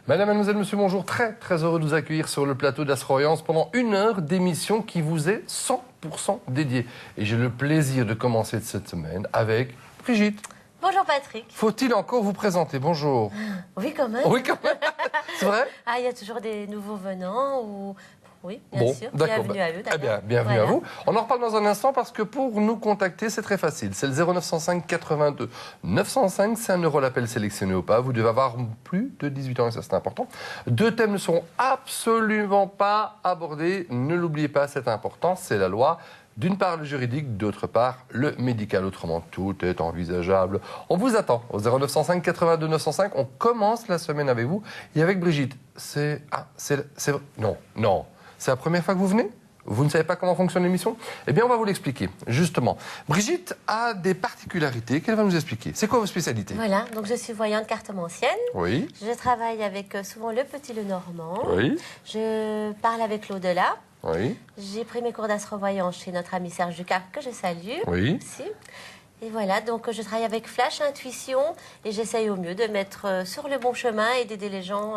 Madame, mademoiselle, monsieur, bonjour. Très, très heureux de vous accueillir sur le plateau d'Astroyance pendant 1 heure d'émission qui vous est 100% dédiée. Et j'ai le plaisir de commencer cette semaine avec Brigitte. Bonjour Patrick. Faut-il encore vous présenter? Bonjour. Oui, quand même. Oui, quand même. C'est vrai? Ah, il y a toujours des nouveaux venants ou... Oui, bien Bon, sûr. d'accord. Bienvenue à eux, Eh bien, d'ailleurs. bienvenue Voilà. à vous. On en reparle dans un instant parce que pour nous contacter, c'est très facile. C'est le 0905 82 905. C'est 1 euro l'appel sélectionné ou pas. Vous devez avoir plus de 18 ans et ça, c'est important. 2 thèmes ne seront absolument pas abordés. Ne l'oubliez pas, c'est important. C'est la loi. D'une part, le juridique, d'autre part, le médical. Autrement, tout est envisageable. On vous attend au 0905 82 905. On commence la semaine avec vous et avec Brigitte. Non. C'est la première fois que vous venez? Vous ne savez pas comment fonctionne l'émission? Eh bien, on va vous l'expliquer, justement. Brigitte a des particularités qu'elle va nous expliquer. C'est quoi vos spécialités? Voilà, donc je suis voyante cartomancienne. Oui. Je travaille avec souvent le petit le normand. Oui. Je parle avec l'au-delà. Oui. J'ai pris mes cours d'astrovoyance chez notre ami Serge Ducas, que je salue. Oui. Aussi. Et voilà, donc je travaille avec Flash Intuition et j'essaye au mieux de mettre sur le bon chemin et d'aider les gens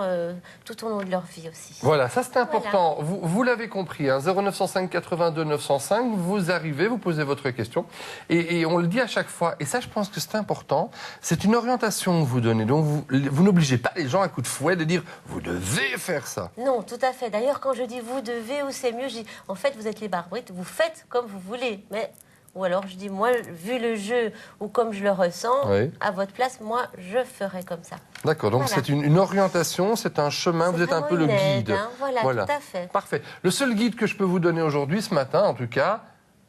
tout au long de leur vie aussi. Voilà, ça c'est important. Voilà. Vous l'avez compris, hein, 0905 82 905, vous arrivez, vous posez votre question. Et on le dit à chaque fois, et ça je pense que c'est important, c'est une orientation que vous donnez. Donc vous n'obligez pas les gens à coup de fouet de dire « vous devez faire ça ». Non, tout à fait. D'ailleurs, quand je dis « vous devez » ou « c'est mieux », je dis « en fait, vous êtes libre arbitre, vous faites comme vous voulez ». Mais... Ou alors je dis, moi, vu le jeu ou comme je le ressens, oui, à votre place, moi, je ferai comme ça. D'accord, donc voilà. C'est une orientation, c'est un chemin, vous êtes un peu le guide. Hein, voilà, tout à fait. Parfait. Le seul guide que je peux vous donner aujourd'hui, ce matin, en tout cas,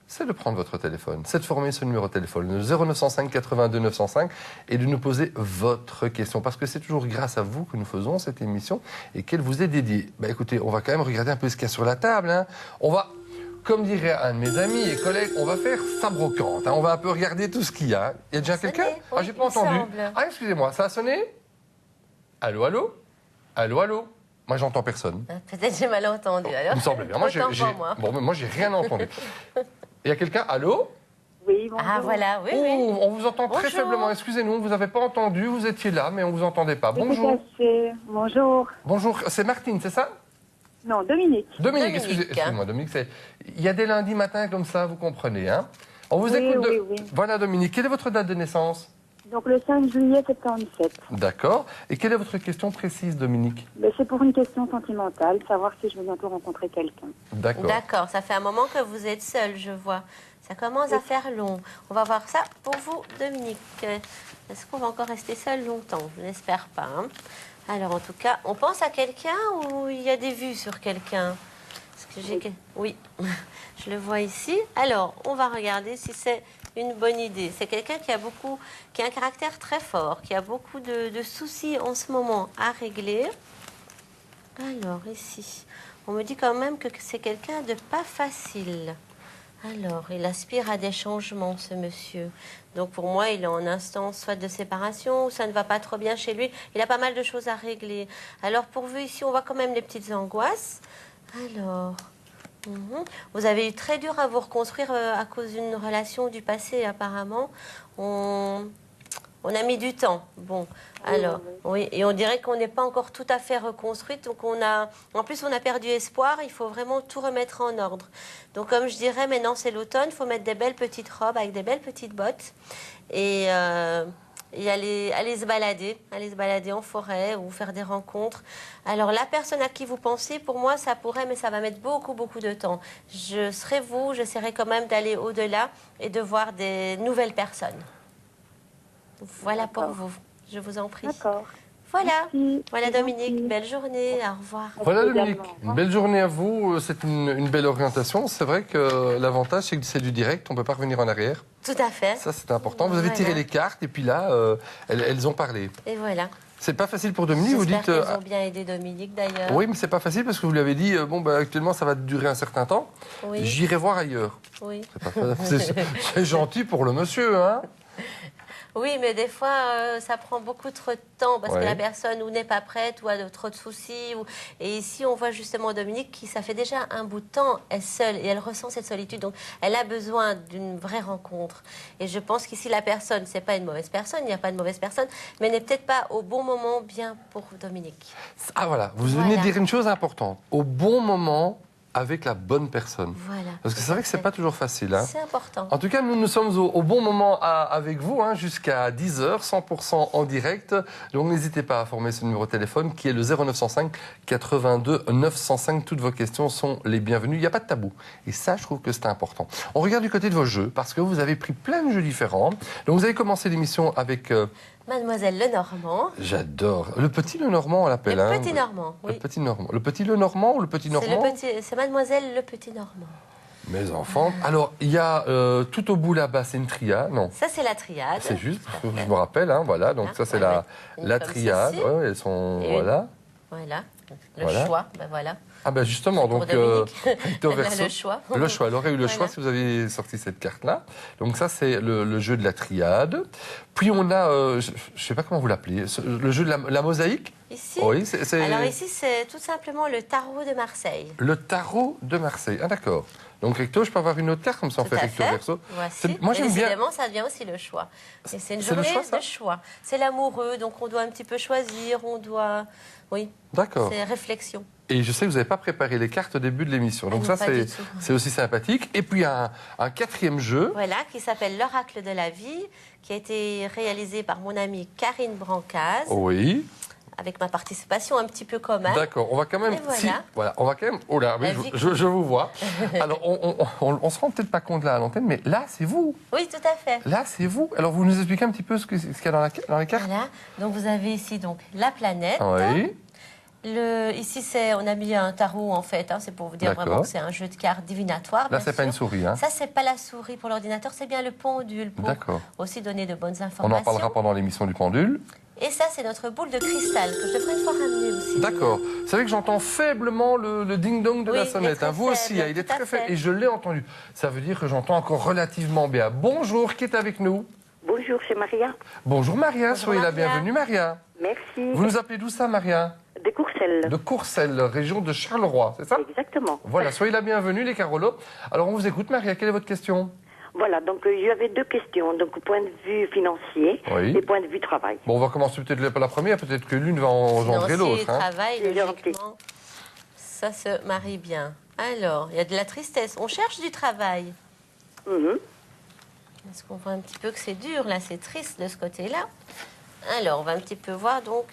c'est de prendre votre téléphone, c'est de former ce numéro de téléphone, le 0905 82 905, et de nous poser votre question. Parce que c'est toujours grâce à vous que nous faisons cette émission et qu'elle vous est dédiée. Ben, écoutez, on va quand même regarder un peu ce qu'il y a sur la table. Hein. On va... Comme dirait un de mes amis et collègues, on va faire sa brocante. Hein. On va un peu regarder tout ce qu'il y a. Il y a déjà quelqu'un? Oui, j'ai pas entendu. Semble. Ah, excusez-moi, ça a sonné? Allô, allô? Allô, allô? Moi, j'entends personne. Peut-être j'ai mal entendu. Alors, il me semble bien. Moi, j'ai rien entendu. Il y a quelqu'un? Allô? Oui, bonjour. Ah, voilà, oui, oui. On vous entend très faiblement. Excusez-nous, on ne vous avait pas entendu. Vous étiez là, mais on ne vous entendait pas. Bonjour. Bonjour. Bonjour. C'est Martine, c'est ça? Non, Dominique. Dominique, excusez-moi, Dominique. Il y a des lundis matins comme ça, vous comprenez, hein? On vous écoute. Oui. Voilà, Dominique. Quelle est votre date de naissance? Donc le 5 juillet 77. D'accord. Et quelle est votre question précise, Dominique? C'est pour une question sentimentale, savoir si je vais bientôt rencontrer quelqu'un. D'accord. D'accord, ça fait un moment que vous êtes seule, je vois. Ça commence à faire long. On va voir ça pour vous, Dominique. Est-ce qu'on va encore rester seul longtemps? Je n'espère pas, hein. Alors, en tout cas, on pense à quelqu'un ou il y a des vues sur quelqu'un? Oui, je le vois ici. Alors, on va regarder si c'est une bonne idée. C'est quelqu'un qui a un caractère très fort, qui a beaucoup de soucis en ce moment à régler. Alors, ici, on me dit quand même que c'est quelqu'un de pas facile. Alors, il aspire à des changements, ce monsieur. Donc, pour moi, il est en instance soit de séparation, ou ça ne va pas trop bien chez lui. Il a pas mal de choses à régler. Alors, pour vous, ici, on voit quand même les petites angoisses. Alors, vous avez eu très dur à vous reconstruire à cause d'une relation du passé, apparemment. On a mis du temps. Bon, alors, oui, et on dirait qu'on n'est pas encore tout à fait reconstruite. Donc, en plus, on a perdu espoir. Il faut vraiment tout remettre en ordre. Donc, comme je dirais, maintenant, c'est l'automne. Il faut mettre des belles petites robes avec des belles petites bottes. Et aller se balader en forêt ou faire des rencontres. Alors, la personne à qui vous pensez, pour moi, ça pourrait, mais ça va mettre beaucoup, beaucoup de temps. Je serai vous, j'essaierai quand même d'aller au-delà et de voir des nouvelles personnes. Voilà pour vous. Je vous en prie. D'accord. Voilà. Merci. Voilà, Dominique. Belle journée. Au revoir. Voilà, Dominique. Une belle journée à vous. C'est une belle orientation. C'est vrai que l'avantage, c'est que c'est du direct. On ne peut pas revenir en arrière. Tout à fait. Ça, c'est important. Vous avez tiré les cartes et puis là, elles ont parlé. Et voilà. C'est pas facile pour Dominique. Vous dites. J'espère qu'elles ont bien aidé Dominique, d'ailleurs. Oui, mais c'est pas facile parce que vous lui avez dit actuellement, ça va durer un certain temps. Oui. J'irai voir ailleurs. Oui. C'est gentil pour le monsieur, hein? Oui, mais des fois, ça prend beaucoup trop de temps parce que Ouais. la personne ou n'est pas prête ou a trop de soucis. Et ici, on voit justement Dominique qui, ça fait déjà un bout de temps, est seule et elle ressent cette solitude. Donc, elle a besoin d'une vraie rencontre. Et je pense qu'ici, la personne, c'est pas une mauvaise personne, il n'y a pas de mauvaise personne, mais n'est peut-être pas au bon moment bien pour Dominique. Ah voilà, vous venez de Voilà. dire une chose importante. Au bon moment, avec la bonne personne. Voilà. Parce que c'est vrai que c'est pas toujours facile. Hein. C'est important. En tout cas, nous sommes au bon moment avec vous, hein, jusqu'à 10h, 100% en direct. Donc n'hésitez pas à former ce numéro de téléphone qui est le 0905 82 905. Toutes vos questions sont les bienvenues. Il n'y a pas de tabou. Et ça, je trouve que c'est important. On regarde du côté de vos jeux, parce que vous avez pris plein de jeux différents. Donc vous avez commencé l'émission avec... Mademoiselle Lenormand. J'adore. Le petit Lenormand, on l'appelle. Le hein. petit Normand, oui. Le petit Normand. Le petit Lenormand ou le petit Normand C'est Mademoiselle le petit Normand. Mes enfants. Alors, il y a tout au bout là-bas, c'est une triade, non Ça, c'est la triade. C'est juste, je me rappelle, hein, voilà. Donc, Hein, ça, c'est ouais, la comme triade. ceci. Ouais, elles sont. Et Voilà. Voilà. Le Voilà. choix, ben voilà. Ah, ben justement, Pour donc. Dominique. recto Elle a verso. le choix. Le choix. Elle aurait eu le Voilà. choix si vous aviez sorti cette carte-là. Donc, ça, c'est le jeu de la triade. Puis, on a, je ne sais pas comment vous l'appelez, le jeu de la mosaïque. Ici, Oui, c'est. alors ici, c'est tout simplement le tarot de Marseille. Le tarot de Marseille. Ah, d'accord. Donc, recto, je peux avoir une autre carte, comme ça, on Tout fait à recto fait. verso. Voici. Moi, j'aime bien. Décidément, ça devient aussi le choix. Et c'est une C'est le journée choix, ça de choix. C'est l'amoureux, donc on doit un petit peu choisir, on doit... Oui, D'accord. c'est réflexion. Et je sais que vous n'avez pas préparé les cartes au début de l'émission. Donc Ah non, ça, pas du tout. c'est aussi sympathique. Et puis, un quatrième jeu. Voilà, qui s'appelle l'Oracle de la vie, qui a été réalisé par mon amie Karine Brancaz, Oui. avec ma participation un petit peu quand même. D'accord. On va quand même... Et voilà. voilà. On va quand même... Oh là, oui, La vie je vous vois. Alors, on se rend peut-être pas compte là à l'antenne, mais là, c'est vous. Oui, tout à fait. Là, c'est vous. Alors, vous nous expliquez un petit peu ce qu'il y a dans les cartes. Voilà, donc vous avez ici donc la planète. Oui. Ici, on a mis un tarot en fait, hein, c'est pour vous dire D'accord. vraiment que c'est un jeu de cartes divinatoire. Là, bien c'est pas sûr. une souris. Hein. Ça, c'est pas la souris pour l'ordinateur, c'est bien le pendule pour D'accord. aussi donner de bonnes On informations. en parlera pendant l'émission du pendule. Et ça, c'est notre boule de cristal que je devrais une fois ramener aussi. D'accord. C'est vrai que j'entends faiblement le ding-dong de Oui, la il est sonnette. très Vous aussi, faible, hein, il est tout à très faible. fait. Et je l'ai entendu. Ça veut dire que j'entends encore relativement bien. Bonjour, qui est avec nous? Bonjour, c'est Maria. Bonjour Maria, Bonjour, soyez la Maria. bienvenue Maria. Merci. Vous nous appelez d'où ça Maria? De Courcelles. De Courcelles, région de Charleroi, c'est ça? Exactement. Voilà, soyez la bienvenue les Carolos. Alors on vous écoute Maria, quelle est votre question? Voilà, donc j'avais deux questions. Donc, point de vue financier Oui. et point de vue travail. Bon, on va commencer peut-être par la première, peut-être que l'une va engendrer Financier et l'autre. Hein. travail, C'est logiquement, ça se marie bien. Alors, il y a de la tristesse. On cherche du travail. Mhm. Est-ce qu'on voit un petit peu que c'est dur, là, c'est triste de ce côté-là. Alors, on va un petit peu voir, donc,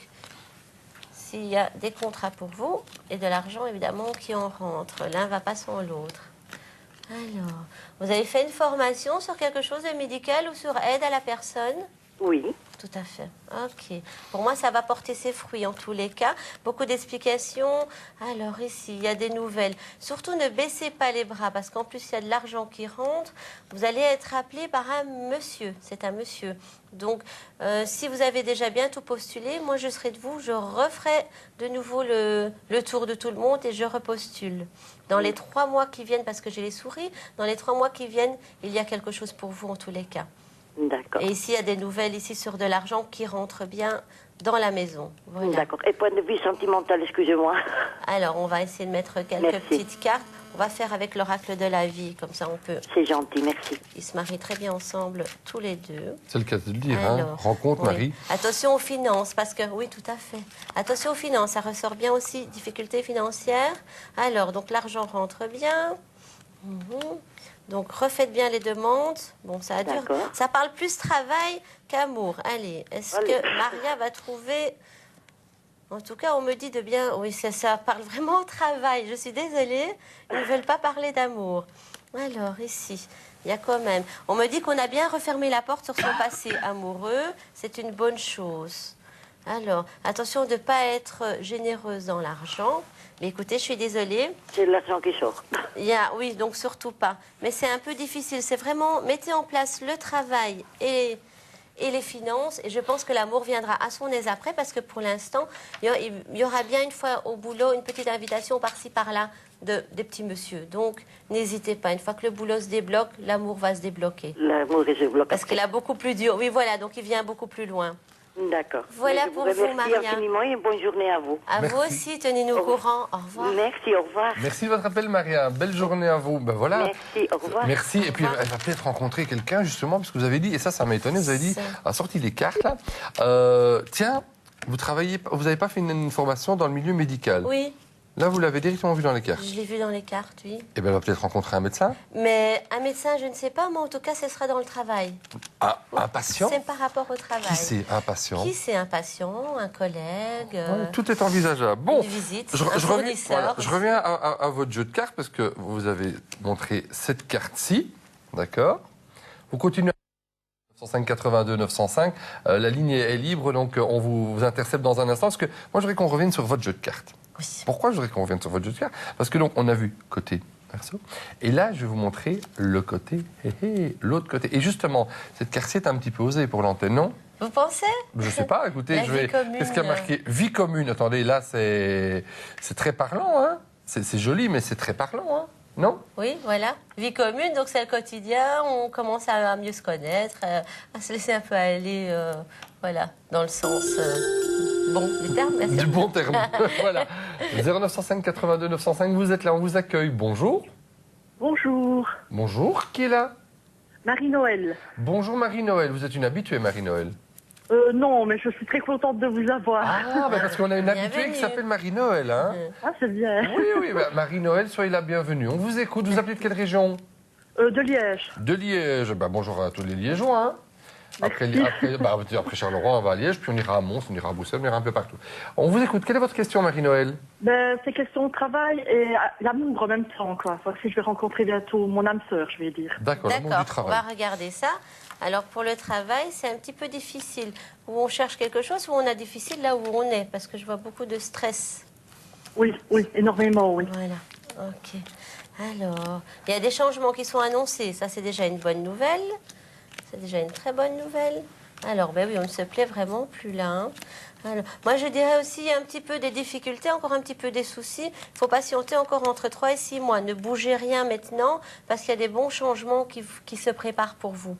s'il y a des contrats pour vous et de l'argent, évidemment, qui en rentre. L'un va pas sans l'autre. Alors, vous avez fait une formation sur quelque chose de médical ou sur aide à la personne? Oui. Tout à fait. Ok. Pour moi, ça va porter ses fruits en tous les cas. Beaucoup d'explications. Alors ici, il y a des nouvelles. Surtout, ne baissez pas les bras parce qu'en plus, il y a de l'argent qui rentre. Vous allez être appelé par un monsieur. C'est un monsieur. Donc, si vous avez déjà bien tout postulé, moi, je serai de vous. Je referai de nouveau le tour de tout le monde et je repostule. Dans les 3 mois qui viennent, parce que j'ai les souris, dans les 3 mois qui viennent, il y a quelque chose pour vous en tous les cas. D'accord. Et ici, il y a des nouvelles ici sur de l'argent qui rentre bien dans la maison. Voilà. D'accord. Et point de vue sentimental, excusez-moi. Alors, on va essayer de mettre quelques Merci. petites cartes. On va faire avec l'oracle de la vie, comme ça on peut... C'est gentil, merci. Ils se marient très bien ensemble, tous les deux. C'est le cas de le dire. Hein. Alors, Rencontre oui. Marie. Attention aux finances, parce que... Oui, tout à fait. Attention aux finances, ça ressort bien aussi. Difficultés financières. Alors, donc l'argent rentre bien. Mhm. Donc, refaites bien les demandes. Bon, ça a duré. D'accord. Ça parle plus travail qu'amour. Allez, est-ce Allez. que Maria va trouver... En tout cas, on me dit de bien... Oui, ça parle vraiment travail. Je suis désolée, ils ne veulent pas parler d'amour. Alors, ici, il y a quand même... On me dit qu'on a bien refermé la porte sur son passé amoureux. C'est une bonne chose. Alors, attention de ne pas être généreuse dans l'argent. Mais écoutez, je suis désolée. C'est de l'argent qui sort. Oui, donc surtout pas. Mais c'est un peu difficile. C'est vraiment, mettez en place le travail et les finances. Et je pense que l'amour viendra à son aise après, parce que pour l'instant, il y aura bien une fois au boulot une petite invitation par-ci, par-là des petits monsieur. Donc, n'hésitez pas. Une fois que le boulot se débloque, l'amour va se débloquer. L'amour est débloqué. Parce qu'il a beaucoup plus dur. Oui, voilà, donc il vient beaucoup plus loin. D'accord. Voilà Je pour vous vous, remercie Maria. infiniment et bonne journée à vous. À vous aussi, tenez-nous au courant. Au revoir. Merci, au revoir. Merci de votre appel, Maria. Belle journée à vous. Ben voilà. Merci, au revoir. Merci. Et puis, elle va peut-être rencontrer quelqu'un, justement, parce que vous avez dit, et ça m'a étonné, vous avez dit, a sorti les cartes, là. Tiens, vous n'avez pas fait une formation dans le milieu médical. Oui, Là, vous l'avez directement vu dans les cartes. je l'ai vu dans les cartes, oui. Eh bien, elle va peut-être rencontrer un médecin. Mais un médecin, je ne sais pas, mais en tout cas, ce sera dans le travail. Un patient. C'est par rapport au travail. Qui c'est, un patient? Qui c'est un patient, un collègue, Tout est envisageable. Bon, une visite, je un reviens, fournisseur. voilà, je reviens à votre jeu de cartes parce que vous avez montré cette carte-ci, d'accord? Vous continuez. 905 82 905, la ligne est libre, donc on vous intercepte dans un instant. Parce que moi, je voudrais qu'on revienne sur votre jeu de cartes. Oui. Pourquoi je voudrais qu'on revienne sur votre jeu de cartes? Parce que donc, on a vu côté perso, et là, je vais vous montrer le côté, l'autre côté. Et justement, cette carte-ci est un petit peu osée pour l'antenne, non? Vous pensez? Je sais pas, écoutez, La je vais. vie commune. Qu'est-ce qu'il y a marqué? Vie commune. Attendez, là, c'est très parlant, hein? C'est joli, mais c'est très parlant, hein? Non? Oui, voilà. Vie commune, donc c'est le quotidien, on commence à mieux se connaître, à se laisser un peu aller, voilà, dans le sens bon du terme, bien sûr. Du bon terme. Voilà. 0905 82 905, vous êtes là, on vous accueille. Bonjour. Bonjour, Bonjour, qui est là? Marie-Noël. Bonjour Marie-Noël, vous êtes une habituée Marie-Noël. Non, mais je suis très contente de vous avoir. Ah, bah parce qu'on a une habituée Bienvenue. qui s'appelle Marie-Noël, hein? Ah, c'est bien. Oui, oui, bah, Marie-Noël, soyez la bienvenue. On vous écoute, vous appelez de quelle région? De Liège. De Liège. Bah, bonjour à tous les Liégeois, hein? Après Charleroi, on va à Liège, puis on ira à Mons, on ira à Bruxelles, on ira un peu partout. On vous écoute. Quelle est votre question, Marie-Noël? C'est question de travail et l'amour en même temps, quoi. Parce que je vais rencontrer bientôt mon âme sœur, je vais dire. D'accord, l'amour du D'accord, on travail. va regarder ça. Alors pour le travail, c'est un petit peu difficile. Où on cherche quelque chose, où on a difficile là où on est, parce que je vois beaucoup de stress. Oui, énormément, oui. Voilà, ok. Alors, il y a des changements qui sont annoncés. Ça, c'est déjà une bonne nouvelle. C'est déjà une très bonne nouvelle. Alors, ben oui, on ne se plaît vraiment plus là. Hein. Alors, moi, je dirais aussi un petit peu des difficultés, encore un petit peu des soucis. Il faut patienter encore entre 3 et 6 mois. Ne bougez rien maintenant, parce qu'il y a des bons changements qui se préparent pour vous.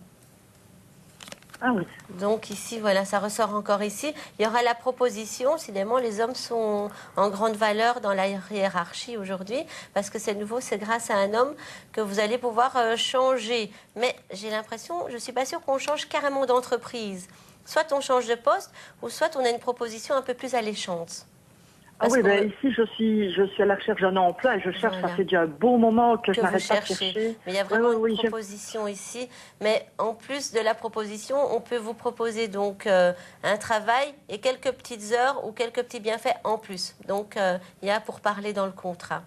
Ah oui. Donc ici, voilà, ça ressort encore ici. Il y aura la proposition, décidément, les hommes sont en grande valeur dans la hiérarchie aujourd'hui, parce que c'est nouveau, c'est grâce à un homme que vous allez pouvoir changer. Mais j'ai l'impression, je ne suis pas sûre qu'on change carrément d'entreprise. Soit on change de poste, ou soit on a une proposition un peu plus alléchante. Ah oui, ici, je suis à la recherche d'un emploi et je cherche, Voilà. ça fait déjà un bon moment que je vous n'arrête pas de cherchez. chercher. Mais il y a vraiment Oui, une proposition ici. Mais en plus de la proposition, on peut vous proposer donc un travail et quelques petites heures ou quelques petits bienfaits en plus. Donc il y a pour parler dans le contrat.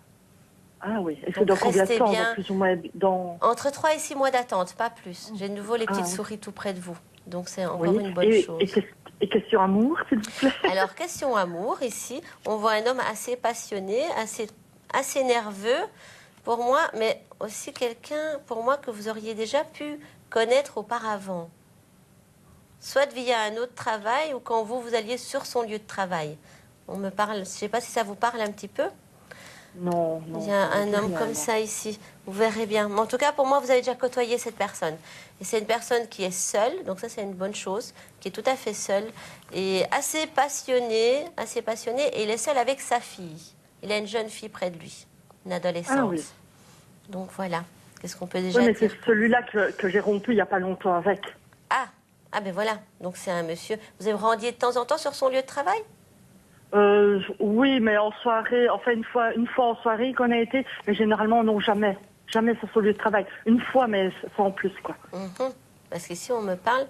Ah oui, et Donc, c'est dans combien de restez temps, bien. donc, plus ou moins dans... Entre 3 et 6 mois d'attente, pas plus. J'ai de nouveau les petites oui. souris tout près de vous. Donc c'est encore Oui. une bonne chose. Et question amour, s'il vous plaît. Alors, question amour, ici, on voit un homme assez passionné, assez nerveux, pour moi, mais aussi quelqu'un, pour moi, que vous auriez déjà pu connaître auparavant. Soit via un autre travail, ou quand vous alliez sur son lieu de travail. On me parle, je ne sais pas si ça vous parle un petit peu. Non. Il y a un homme comme ça ici, vous verrez bien. Mais en tout cas, pour moi, vous avez déjà côtoyé cette personne. Et c'est une personne qui est seule, donc ça c'est une bonne chose, qui est tout à fait seule, et assez passionnée, et il est seul avec sa fille. Il a une jeune fille près de lui, une adolescente. Ah oui. Donc voilà, qu'est-ce qu'on peut déjà Oui, mais dire? c'est celui-là que j'ai rompu il n'y a pas longtemps avec. Ah ben voilà, donc c'est un monsieur. Vous avez rendiez de temps en temps sur son lieu de travail? Oui, mais en soirée, enfin une fois en soirée qu'on a été, mais généralement non, jamais sur son lieu de travail. Une fois, mais sans plus, quoi. Parce qu'ici on me parle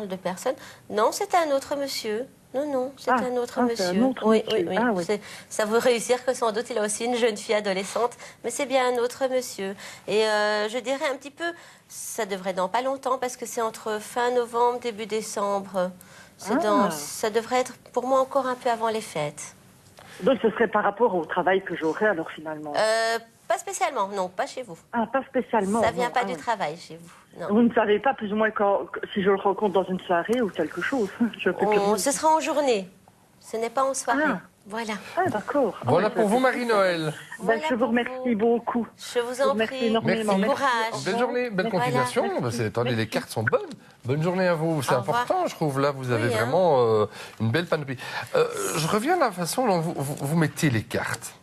de personnes. Non, c'est un autre monsieur. Non, c'est un autre monsieur. C'est un autre oui. Ah, oui. Ça vous réussir que sans doute il a aussi une jeune fille adolescente, mais c'est bien un autre monsieur. Et je dirais un petit peu, ça devrait dans pas longtemps parce que c'est entre fin novembre, début décembre. Ça devrait être pour moi encore un peu avant les fêtes. Donc ce serait par rapport au travail que j'aurais alors finalement. Pas spécialement, non, pas chez vous. Ah, pas spécialement. Ça vient non. pas du travail chez vous. Non. Vous ne savez pas plus ou moins si je le rencontre dans une soirée ou quelque chose. Je peux Ce sera en journée. Ce n'est pas en soirée. Voilà. Ah, d'accord. Voilà Ah, pour vous, Marie-Noël. Voilà je vous pour remercie beaucoup. Je vous en Merci prie. énormément. Merci. Courage. Belle journée, belle Voilà. continuation. Merci. Attendez, les Merci. cartes sont bonnes. Bonne journée à vous. C'est Au revoir. important, je trouve. Là, vous avez Oui, hein. vraiment une belle panoplie. Je reviens à la façon dont vous mettez les cartes.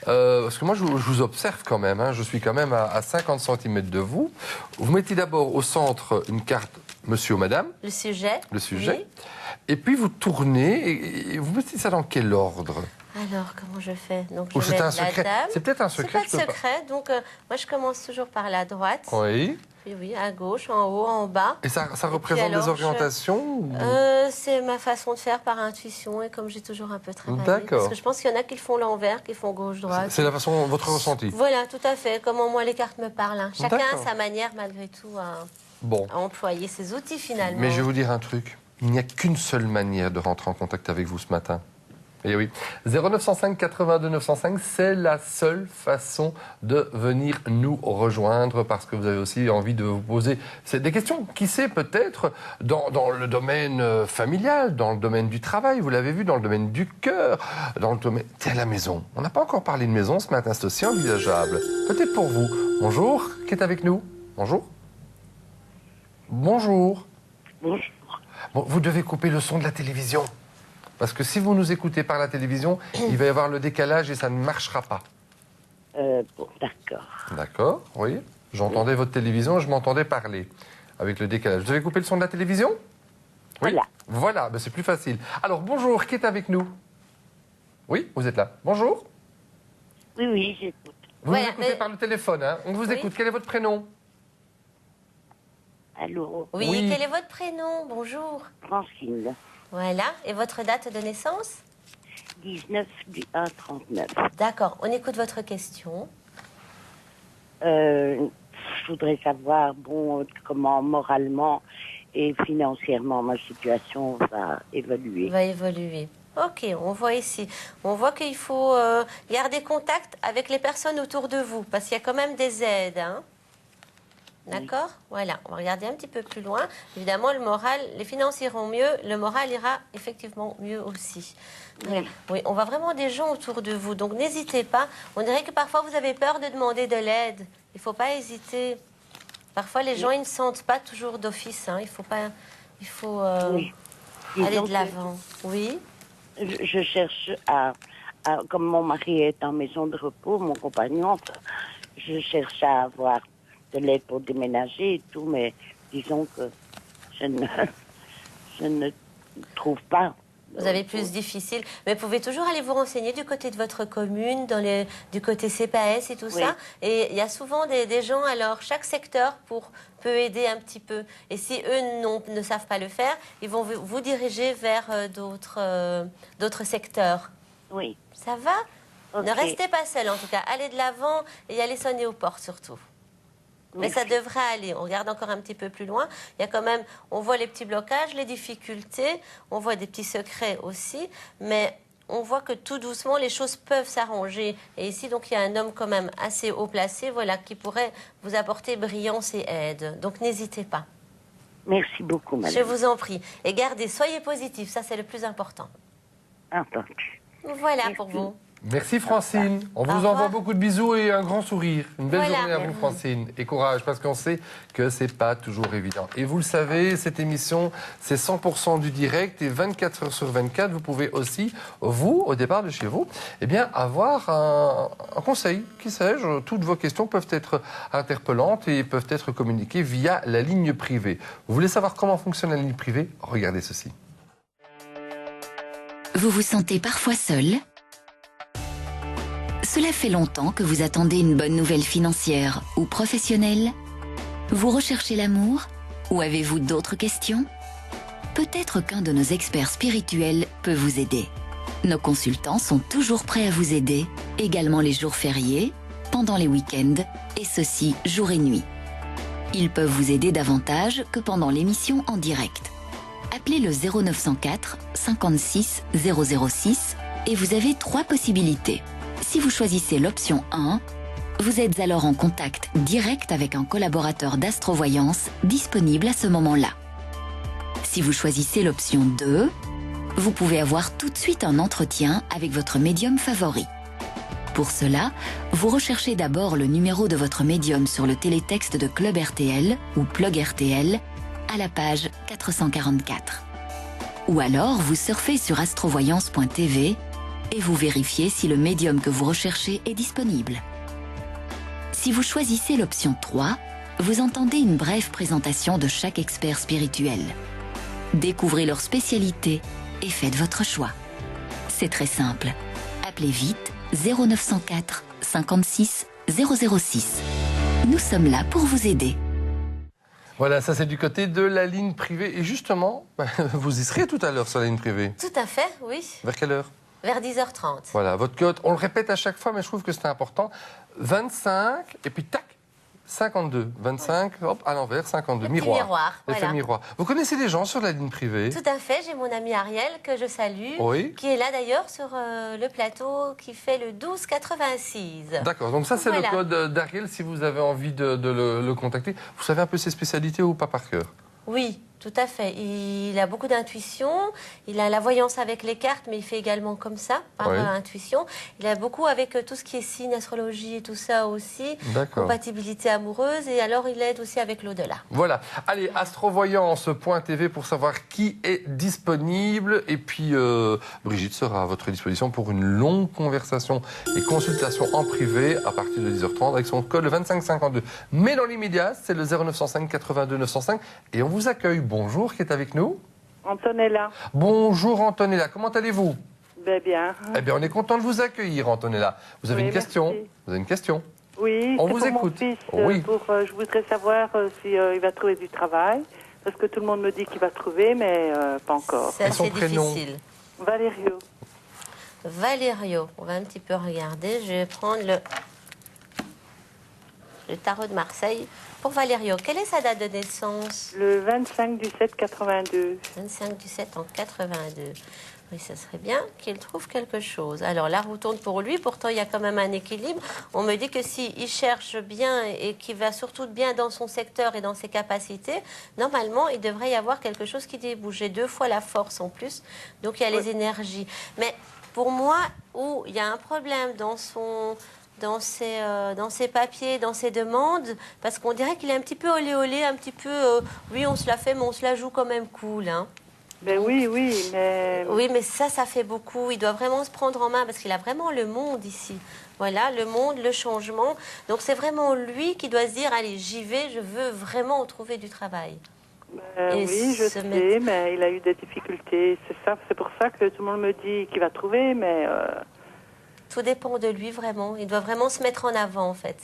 Parce que moi, je vous observe quand même. Hein. Je suis quand même à 50 cm de vous. Vous mettez d'abord au centre une carte monsieur ou madame, Le sujet. le sujet. Oui. Et puis vous tournez et vous mettez ça dans quel ordre? Alors, comment je fais? Donc, Ou je c'est mets un la secret? dame. C'est peut-être un C'est secret. pas de je peux secret. Donc, moi, je commence toujours par la droite. Oui. Puis oui, à gauche, en haut, en bas. Et ça représente alors, des orientations ou- C'est ma façon de faire par intuition et comme j'ai toujours un peu travaillé. D'accord. Parce que je pense qu'il y en a qui le font l'envers, qui font gauche-droite. C'est la façon, votre ressenti. Voilà, tout à fait. Comment moi les cartes me parlent. Hein. Chacun a D'accord. sa manière, malgré tout, Bon. à employer ses outils finalement. Mais je vais vous dire un truc. Il n'y a qu'une seule manière de rentrer en contact avec vous ce matin. Et oui, 0905 82 905, c'est la seule façon de venir nous rejoindre parce que vous avez aussi envie de vous poser des questions. Qui sait, peut-être dans le domaine familial, dans le domaine du travail, vous l'avez vu, dans le domaine du cœur, dans le domaine... Tiens, la maison. On n'a pas encore parlé de maison ce matin, c'est aussi envisageable. Peut-être pour vous. Bonjour, qui est avec nous? Bonjour. Bonjour. Bonjour. Bon, vous devez couper le son de la télévision. Parce que si vous nous écoutez par la télévision, il va y avoir le décalage et ça ne marchera pas. Bon, d'accord. D'accord, oui. J'entendais votre télévision, je m'entendais parler avec le décalage. Vous devez couper le son de la télévision? Oui. Voilà. Voilà, ben c'est plus facile. Alors, bonjour, qui est avec nous? Oui, vous êtes là. Bonjour. Oui, oui, j'écoute. Vous Voilà, nous écoutez mais- par le téléphone, hein? On vous Oui. écoute. Quel est votre prénom? Allô, Oui, Oui. quel est votre prénom? Bonjour. Francine, Voilà. Et votre date de naissance? 19 du 1 39. D'accord. On écoute votre question. Je voudrais savoir, bon, comment moralement et financièrement ma situation va évoluer. Va évoluer. Ok, on voit ici. On voit qu'il faut garder contact avec les personnes autour de vous, parce qu'il y a quand même des aides. Hein. D'accord? Voilà, on va regarder un petit peu plus loin. Évidemment, le moral, les finances iront mieux, le moral ira effectivement mieux aussi. Voilà. Oui, on voit vraiment des gens autour de vous, donc n'hésitez pas. On dirait que parfois vous avez peur de demander de l'aide. Il ne faut pas hésiter. Parfois, les gens, ils ne sentent pas toujours d'office. Hein. Il faut Oui. aller Disons de que l'avant. Oui. je cherche comme mon mari est en maison de repos, mon compagnon, je cherche à avoir de l'aide pour déménager et tout, mais disons que je ne trouve pas. Vous avez plus difficile. Mais vous pouvez toujours aller vous renseigner du côté de votre commune, du côté CPAS et tout Oui. ça. Et il y a souvent des gens, alors chaque secteur peut aider un petit peu. Et si eux ne savent pas le faire, ils vont vous diriger vers d'autres secteurs. Oui. Ça va? Ok. Ne restez pas seul en tout cas. Allez de l'avant et allez sonner aux portes surtout. Mais ça Merci. devrait aller. On regarde encore un petit peu plus loin. Il y a quand même, on voit les petits blocages, les difficultés, on voit des petits secrets aussi, mais on voit que tout doucement, les choses peuvent s'arranger. Et ici, donc, il y a un homme quand même assez haut placé, voilà, qui pourrait vous apporter brillance et aide. Donc, n'hésitez pas. Merci beaucoup, madame. Je vous en prie. Et gardez, soyez positifs, ça c'est le plus important. Entendu. Voilà Merci. pour vous. Merci Francine. On vous revoir. envoie beaucoup de bisous et un grand sourire. Une belle Voilà. journée à vous Francine. Et courage parce qu'on sait que c'est pas toujours évident. Et vous le savez, cette émission, c'est 100% du direct et 24 heures sur 24, vous pouvez aussi, vous, au départ de chez vous, eh bien, avoir un conseil. Qui sais-je, toutes vos questions peuvent être interpellantes et peuvent être communiquées via la ligne privée. Vous voulez savoir comment fonctionne la ligne privée? Regardez ceci. Vous vous sentez parfois seul? Cela fait longtemps que vous attendez une bonne nouvelle financière ou professionnelle? Vous recherchez l'amour? Ou avez-vous d'autres questions? Peut-être qu'un de nos experts spirituels peut vous aider. Nos consultants sont toujours prêts à vous aider, également les jours fériés, pendant les week-ends, et ceci jour et nuit. Ils peuvent vous aider davantage que pendant l'émission en direct. Appelez le 0904 56 006 et vous avez 3 possibilités. Si vous choisissez l'option 1, vous êtes alors en contact direct avec un collaborateur d'astrovoyance disponible à ce moment-là. Si vous choisissez l'option 2, vous pouvez avoir tout de suite un entretien avec votre médium favori. Pour cela, vous recherchez d'abord le numéro de votre médium sur le télétexte de Club RTL ou Plug RTL à la page 444. Ou alors, vous surfez sur astrovoyance.tv et vous vérifiez si le médium que vous recherchez est disponible. Si vous choisissez l'option 3, vous entendez une brève présentation de chaque expert spirituel. Découvrez leur spécialité et faites votre choix. C'est très simple. Appelez vite 0904 56 006. Nous sommes là pour vous aider. Voilà, ça c'est du côté de la ligne privée. Et justement, vous y serez tout à l'heure sur la ligne privée. Tout à fait, oui. Vers quelle heure? Vers 10h30. Voilà, votre code, on le répète à chaque fois, mais je trouve que c'est important. 25, et puis tac, 52. 25, hop, à l'envers, 52. Le petit miroir, L'effet voilà. miroir. Vous connaissez des gens sur la ligne privée? Tout à fait, j'ai mon ami Ariel que je salue, Oui. qui est là d'ailleurs sur le plateau qui fait le 1286. D'accord, donc ça c'est Voilà. le code d'Ariel si vous avez envie de le contacter. Vous savez un peu ses spécialités ou pas par cœur? Oui, tout à fait. Il a beaucoup d'intuition. Il a la voyance avec les cartes, mais il fait également comme ça, par Oui. intuition. Il a beaucoup avec tout ce qui est signe, astrologie et tout ça aussi. D'accord. Compatibilité amoureuse. Et alors, il aide aussi avec l'au-delà. Voilà. Allez, astrovoyance.tv pour savoir qui est disponible. Et puis, Brigitte sera à votre disposition pour une longue conversation et consultation en privé à partir de 10h30 avec son code 2552. Mais dans l'immédiat, c'est le 0905 82 905. Et on vous accueille. Bonjour, qui est avec nous? Antonella, Bonjour Antonella, comment allez-vous? ben bien. Eh bien, on est content de vous accueillir, Antonella. Vous avez Oui, une question? merci. Vous avez une question? Oui, On c'est vous pour écoute. mon fils. Oui. Je voudrais savoir si il va trouver du travail, parce que tout le monde me dit qu'il va trouver, mais pas encore. C'est Et son assez prénom? difficile. Valério, Valério, on va un petit peu regarder. Je vais prendre le tarot de Marseille. Pour Valério, quelle est sa date de naissance? le 25 du 7 82. 25 du 7 en 82. Oui, ça serait bien qu'il trouve quelque chose. Alors, la roue tourne pour lui. Pourtant, il y a quand même un équilibre. On me dit que s'il cherche bien et qu'il va surtout bien dans son secteur et dans ses capacités, normalement, il devrait y avoir quelque chose qui débouche. J'ai 2 fois la force en plus. Donc, il y a les énergies. Mais pour moi, où il y a un problème dans ses papiers, dans ses demandes, parce qu'on dirait qu'il est un petit peu olé, un petit peu, oui, on se la fait, mais on se la joue quand même cool, hein. Ben oui, mais... Oui, mais ça fait beaucoup. Il doit vraiment se prendre en main parce qu'il a vraiment le monde ici. Voilà, le monde, le changement. Donc c'est vraiment lui qui doit se dire, allez, j'y vais, je veux vraiment trouver du travail. Et oui, je se sais, mettre- mais il a eu des difficultés. C'est pour ça que tout le monde me dit qu'il va trouver, mais... Tout dépend de lui vraiment. Il doit vraiment se mettre en avant en fait.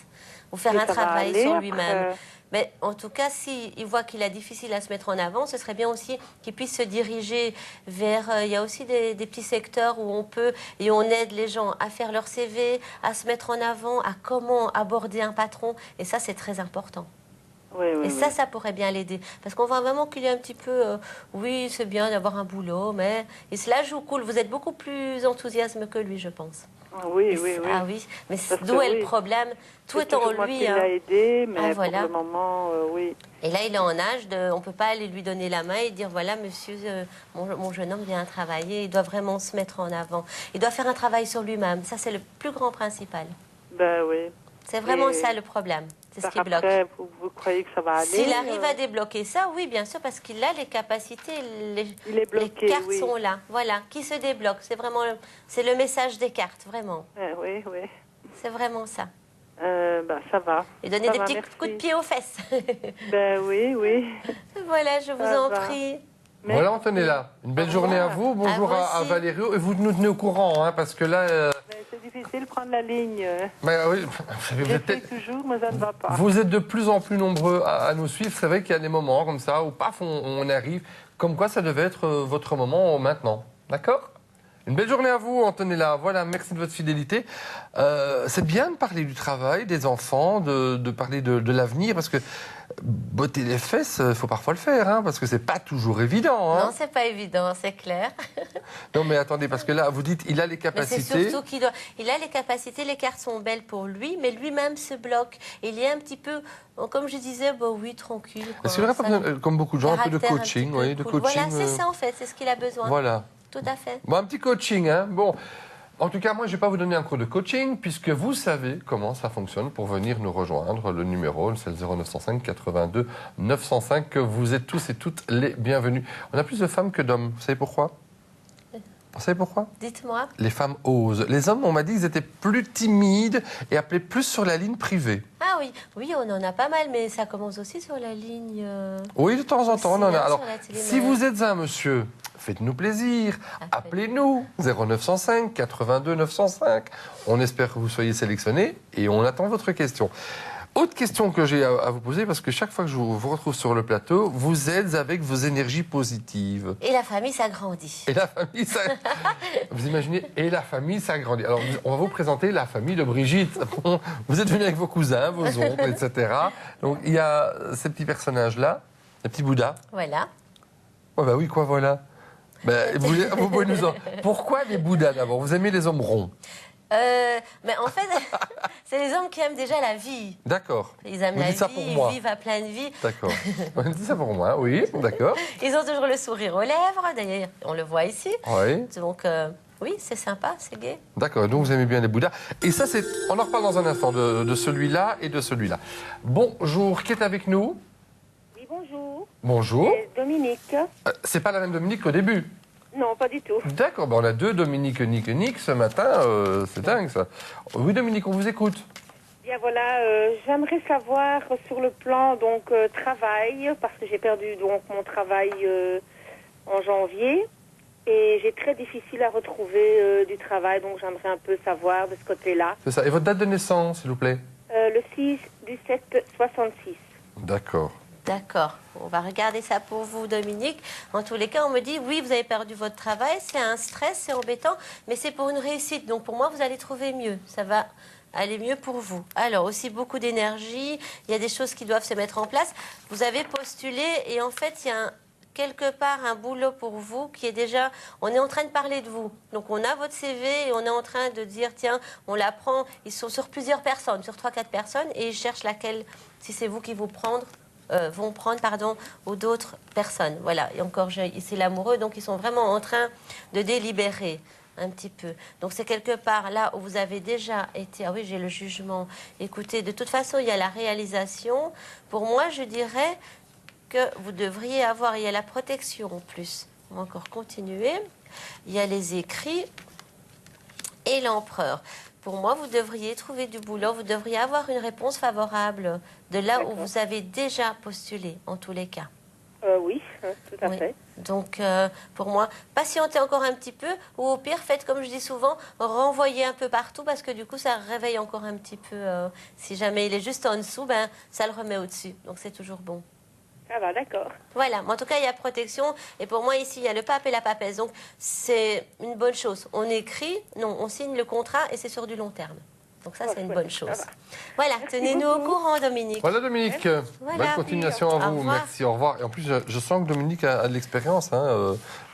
Ou faire Et un ça va travail aller sur après. lui-même. Mais en tout cas, s'il voit qu'il a difficile à se mettre en avant, ce serait bien aussi qu'il puisse se diriger vers... il y a aussi des petits secteurs où on peut et on aide les gens à faire leur CV, à se mettre en avant, à comment aborder un patron. Et ça, c'est très important. Oui, oui, Et oui. ça pourrait bien l'aider. Parce qu'on voit vraiment qu'il est un petit peu... oui, c'est bien d'avoir un boulot, mais il se la joue cool. Vous êtes beaucoup plus enthousiaste que lui, je pense. Ah, oui, oui, oui. Ah oui, mais Parce que d'où est oui. le problème? Tout C'est est en toujours moi lui. qui hein. l'a aidé, mais Ah, voilà. pour le moment, oui. Et là, il est en âge de... On ne peut pas aller lui donner la main et dire, voilà, monsieur, mon jeune homme vient travailler. Il doit vraiment se mettre en avant. Il doit faire un travail sur lui-même. Ça, c'est le plus grand principal. Ben oui. C'est vraiment Et ça le problème. C'est ce Par qui bloque. après, vous croyez que ça va aller? S'il arrive à débloquer ça, oui, bien sûr, parce qu'il a les capacités, Il est bloqué, les cartes oui. sont là. Voilà, qui se débloque. C'est vraiment, c'est le message des cartes, vraiment. Oui, oui. C'est vraiment ça. Ben, ça va. Et donner Ça des va, petits merci. coups de pied aux fesses. Ben oui, oui. Voilà, je vous Ça en va. prie. Voilà Antonella, une belle Au journée à revoir. vous. Bonjour À vous à aussi. Valério. Et vous nous tenez au courant, hein, parce que là... Ben, c'est difficile de prendre la ligne. oui, vous savez, vous êtes J'essaie peut-être- toujours, mais ça ne va pas. Vous êtes de plus en plus nombreux à nous suivre. C'est vrai qu'il y a des moments comme ça où, paf, on arrive. Comme quoi, ça devait être votre moment maintenant. D'accord? Une belle journée à vous, Antonella. Voilà, merci de votre fidélité. C'est bien de parler du travail, des enfants, de parler de l'avenir, parce que botter les fesses, il faut parfois le faire, hein, parce que c'est pas toujours évident. Hein. Non, c'est pas évident, c'est clair. Non, mais attendez, parce que là, vous dites, il a les Mais c'est capacités. surtout qu'il doit. Il a les capacités, les cartes sont belles pour lui, mais lui-même se bloque. Il est un petit peu, comme je disais, bah oui, tranquille. quoi. Est-ce qu'il aurait pas Ça, besoin, comme beaucoup de gens, un peu de caractère coaching, petit peu oui, de cool. coaching. Voilà, c'est ça en fait, c'est ce qu'il a besoin. Voilà. tout à fait. Bon, un petit coaching, hein. Bon, en tout cas, moi, je ne vais pas vous donner un cours de coaching, puisque vous savez comment ça fonctionne pour venir nous rejoindre. Le numéro, c'est le 0905 82 905. Vous êtes tous et toutes les bienvenus. On a plus de femmes que d'hommes. Vous savez pourquoi? Vous savez pourquoi? Dites-moi. Les femmes osent. Les hommes, on m'a dit qu'ils étaient plus timides et appelaient plus sur la ligne privée. Ah oui, oui, on en a pas mal, mais ça commence aussi sur la ligne... Oui, de temps en temps, on en a. Sur Alors, la télé, si mais- vous êtes un monsieur, faites-nous plaisir. Appelez-nous 0905 82 905. On espère que vous soyez sélectionné et on attend votre question. Autre question que j'ai à vous poser, parce que chaque fois que je vous retrouve sur le plateau, vous êtes avec vos énergies positives. Et la famille s'agrandit. Et la famille, ça... vous imaginez, et la famille s'agrandit. Alors, on va vous présenter la famille de Brigitte. Bon, vous êtes venus avec vos cousins, vos oncles, etc. Donc, il y a ces petits personnages-là, les petits Bouddhas. Voilà. Oh bah oui, quoi, voilà. Ben, vous pouvez nous en... Pourquoi les Bouddhas d'abord? Vous aimez les hommes ronds? Mais en fait, c'est les hommes qui aiment déjà la vie. D'accord. Ils aiment Vous la dites ça vie, pour ils moi. vivent à pleine vie. D'accord. On dit ça pour moi, oui, d'accord. Ils ont toujours le sourire aux lèvres, d'ailleurs, on le voit ici. Oui, Donc, oui, c'est sympa, c'est gai. d'accord. Donc vous aimez bien les Bouddhas. Et ça, c'est. On en reparle dans un instant de celui-là et de celui-là. Bonjour, qui est avec nous? Oui, bonjour. Bonjour. Dominique. C'est pas la même Dominique qu'au début. Non, pas du tout. D'accord, ben on a deux Dominique Nick ce matin. C'est dingue ça. Oui, Dominique, on vous écoute. Bien voilà, j'aimerais savoir sur le plan donc travail, parce que j'ai perdu donc mon travail en janvier et j'ai très difficile à retrouver du travail, donc j'aimerais un peu savoir de ce côté-là. C'est ça. Et votre date de naissance, s'il vous plaît? Le 6 du 7 66. D'accord. D'accord. On va regarder ça pour vous, Dominique. En tous les cas, on me dit, oui, vous avez perdu votre travail, c'est un stress, c'est embêtant, mais c'est pour une réussite. Donc, pour moi, vous allez trouver mieux. Ça va aller mieux pour vous. Alors, aussi beaucoup d'énergie. Il y a des choses qui doivent se mettre en place. Vous avez postulé et en fait, il y a quelque part un boulot pour vous qui est déjà... On est en train de parler de vous. Donc, on a votre CV et on est en train de dire, tiens, on la prend. Ils sont sur plusieurs personnes, sur 3-4 personnes, et ils cherchent laquelle, si c'est vous qui vont prendre, ou d'autres personnes. Voilà. Et encore, c'est l'amoureux, donc ils sont vraiment en train de délibérer un petit peu. Donc c'est quelque part là où vous avez déjà été... Ah oui, j'ai le jugement. Écoutez, de toute façon, il y a la réalisation. Pour moi, je dirais que vous devriez avoir... Il y a la protection en plus. On va encore continuer. Il y a les écrits et l'empereur. Pour moi, vous devriez trouver du boulot, vous devriez avoir une réponse favorable de là où vous avez déjà postulé, en tous les cas. Oui, tout à Oui. fait. Donc, pour moi, patientez encore un petit peu, ou au pire, faites comme je dis souvent, renvoyez un peu partout, parce que du coup, ça réveille encore un petit peu. Si jamais il est juste en dessous, ben, ça le remet au-dessus. Donc, c'est toujours bon. Ça va, d'accord. Voilà, mais en tout cas, il y a protection. Et pour moi, ici, il y a le pape et la papesse. Donc, c'est une bonne chose. On écrit, non, on signe le contrat et c'est sur du long terme. Donc ça, c'est une bonne chose. Voilà, tenez-nous au courant, Dominique. Voilà, Dominique. Voilà. Bonne continuation à Au vous. revoir. Merci, au revoir. Et en plus, je sens que Dominique a de l'expérience.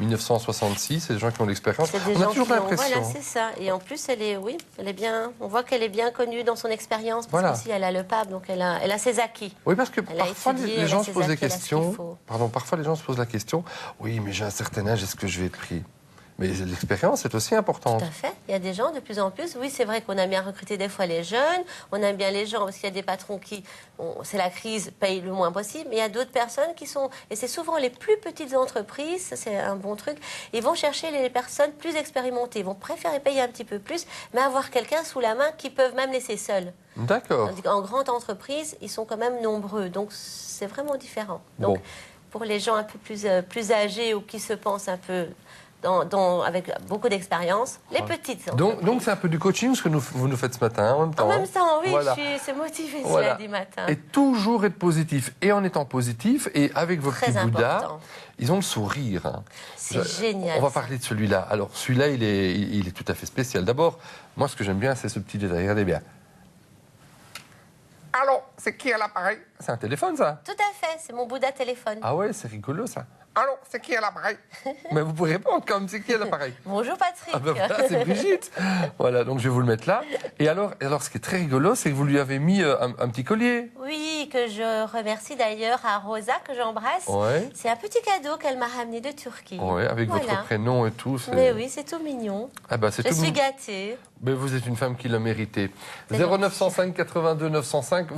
1966, c'est des gens qui ont de l'expérience. C'est des On a gens toujours qui ont- l'impression. Voilà, c'est ça. Et en plus, elle est bien. On voit qu'elle est bien connue dans son expérience. Parce Voilà. qu'aussi, elle a le pape, donc elle a ses acquis. Oui, parce que Elle a parfois, étudié, les elle gens a se ses posent des acquis, elle a ce qu'il questions. faut. Pardon, parfois, les gens se posent la question. Oui, mais j'ai un certain âge, est-ce que je vais être pris? Mais l'expérience est aussi importante. Tout à fait. Il y a des gens de plus en plus. Oui, c'est vrai qu'on aime bien recruter des fois les jeunes. On aime bien les gens parce qu'il y a des patrons qui, c'est la crise, payent le moins possible. Mais il y a d'autres personnes qui sont, et c'est souvent les plus petites entreprises, ça, c'est un bon truc, ils vont chercher les personnes plus expérimentées. Ils vont préférer payer un petit peu plus, mais avoir quelqu'un sous la main qu'ils peuvent même laisser seul. D'accord. Tandis qu'en grande entreprise, ils sont quand même nombreux. Donc, c'est vraiment différent. Donc, Bon. pour les gens un peu plus âgés ou qui se pensent un peu avec beaucoup d'expérience, les petites entreprises. Donc c'est un peu du coaching, ce que vous nous faites ce matin, en même temps. En même temps, oui, Voilà. c'est motivé ce Voilà. lundi matin. Et toujours être positif. Et en étant positif, et avec vos Très petits Bouddhas, important. ils ont le sourire. hein. C'est génial. On va ça. parler de celui-là. Alors, celui-là, il est tout à fait spécial. D'abord, moi, ce que j'aime bien, c'est ce petit détail. Regardez bien. Allô, c'est qui à l'appareil? C'est un téléphone, ça? Tout à fait, c'est mon Bouddha téléphone. Ah ouais, c'est rigolo, ça. allô, c'est qui à l'appareil? Mais vous pouvez répondre quand même, c'est qui à l'appareil? Bonjour Patrick. Ah ben voilà, c'est Brigitte. Voilà, donc je vais vous le mettre là. Et alors, ce qui est très rigolo, c'est que vous lui avez mis un petit collier. Oui, que je remercie d'ailleurs à Rosa, que j'embrasse. Ouais. C'est un petit cadeau qu'elle m'a ramené de Turquie. Ouais, avec Voilà. votre prénom et tout. Mais oui, c'est tout mignon. Ah ben, c'est Je tout suis mignon. gâtée. Mais vous êtes une femme qui l'a mérité. C'est 0905 82 905.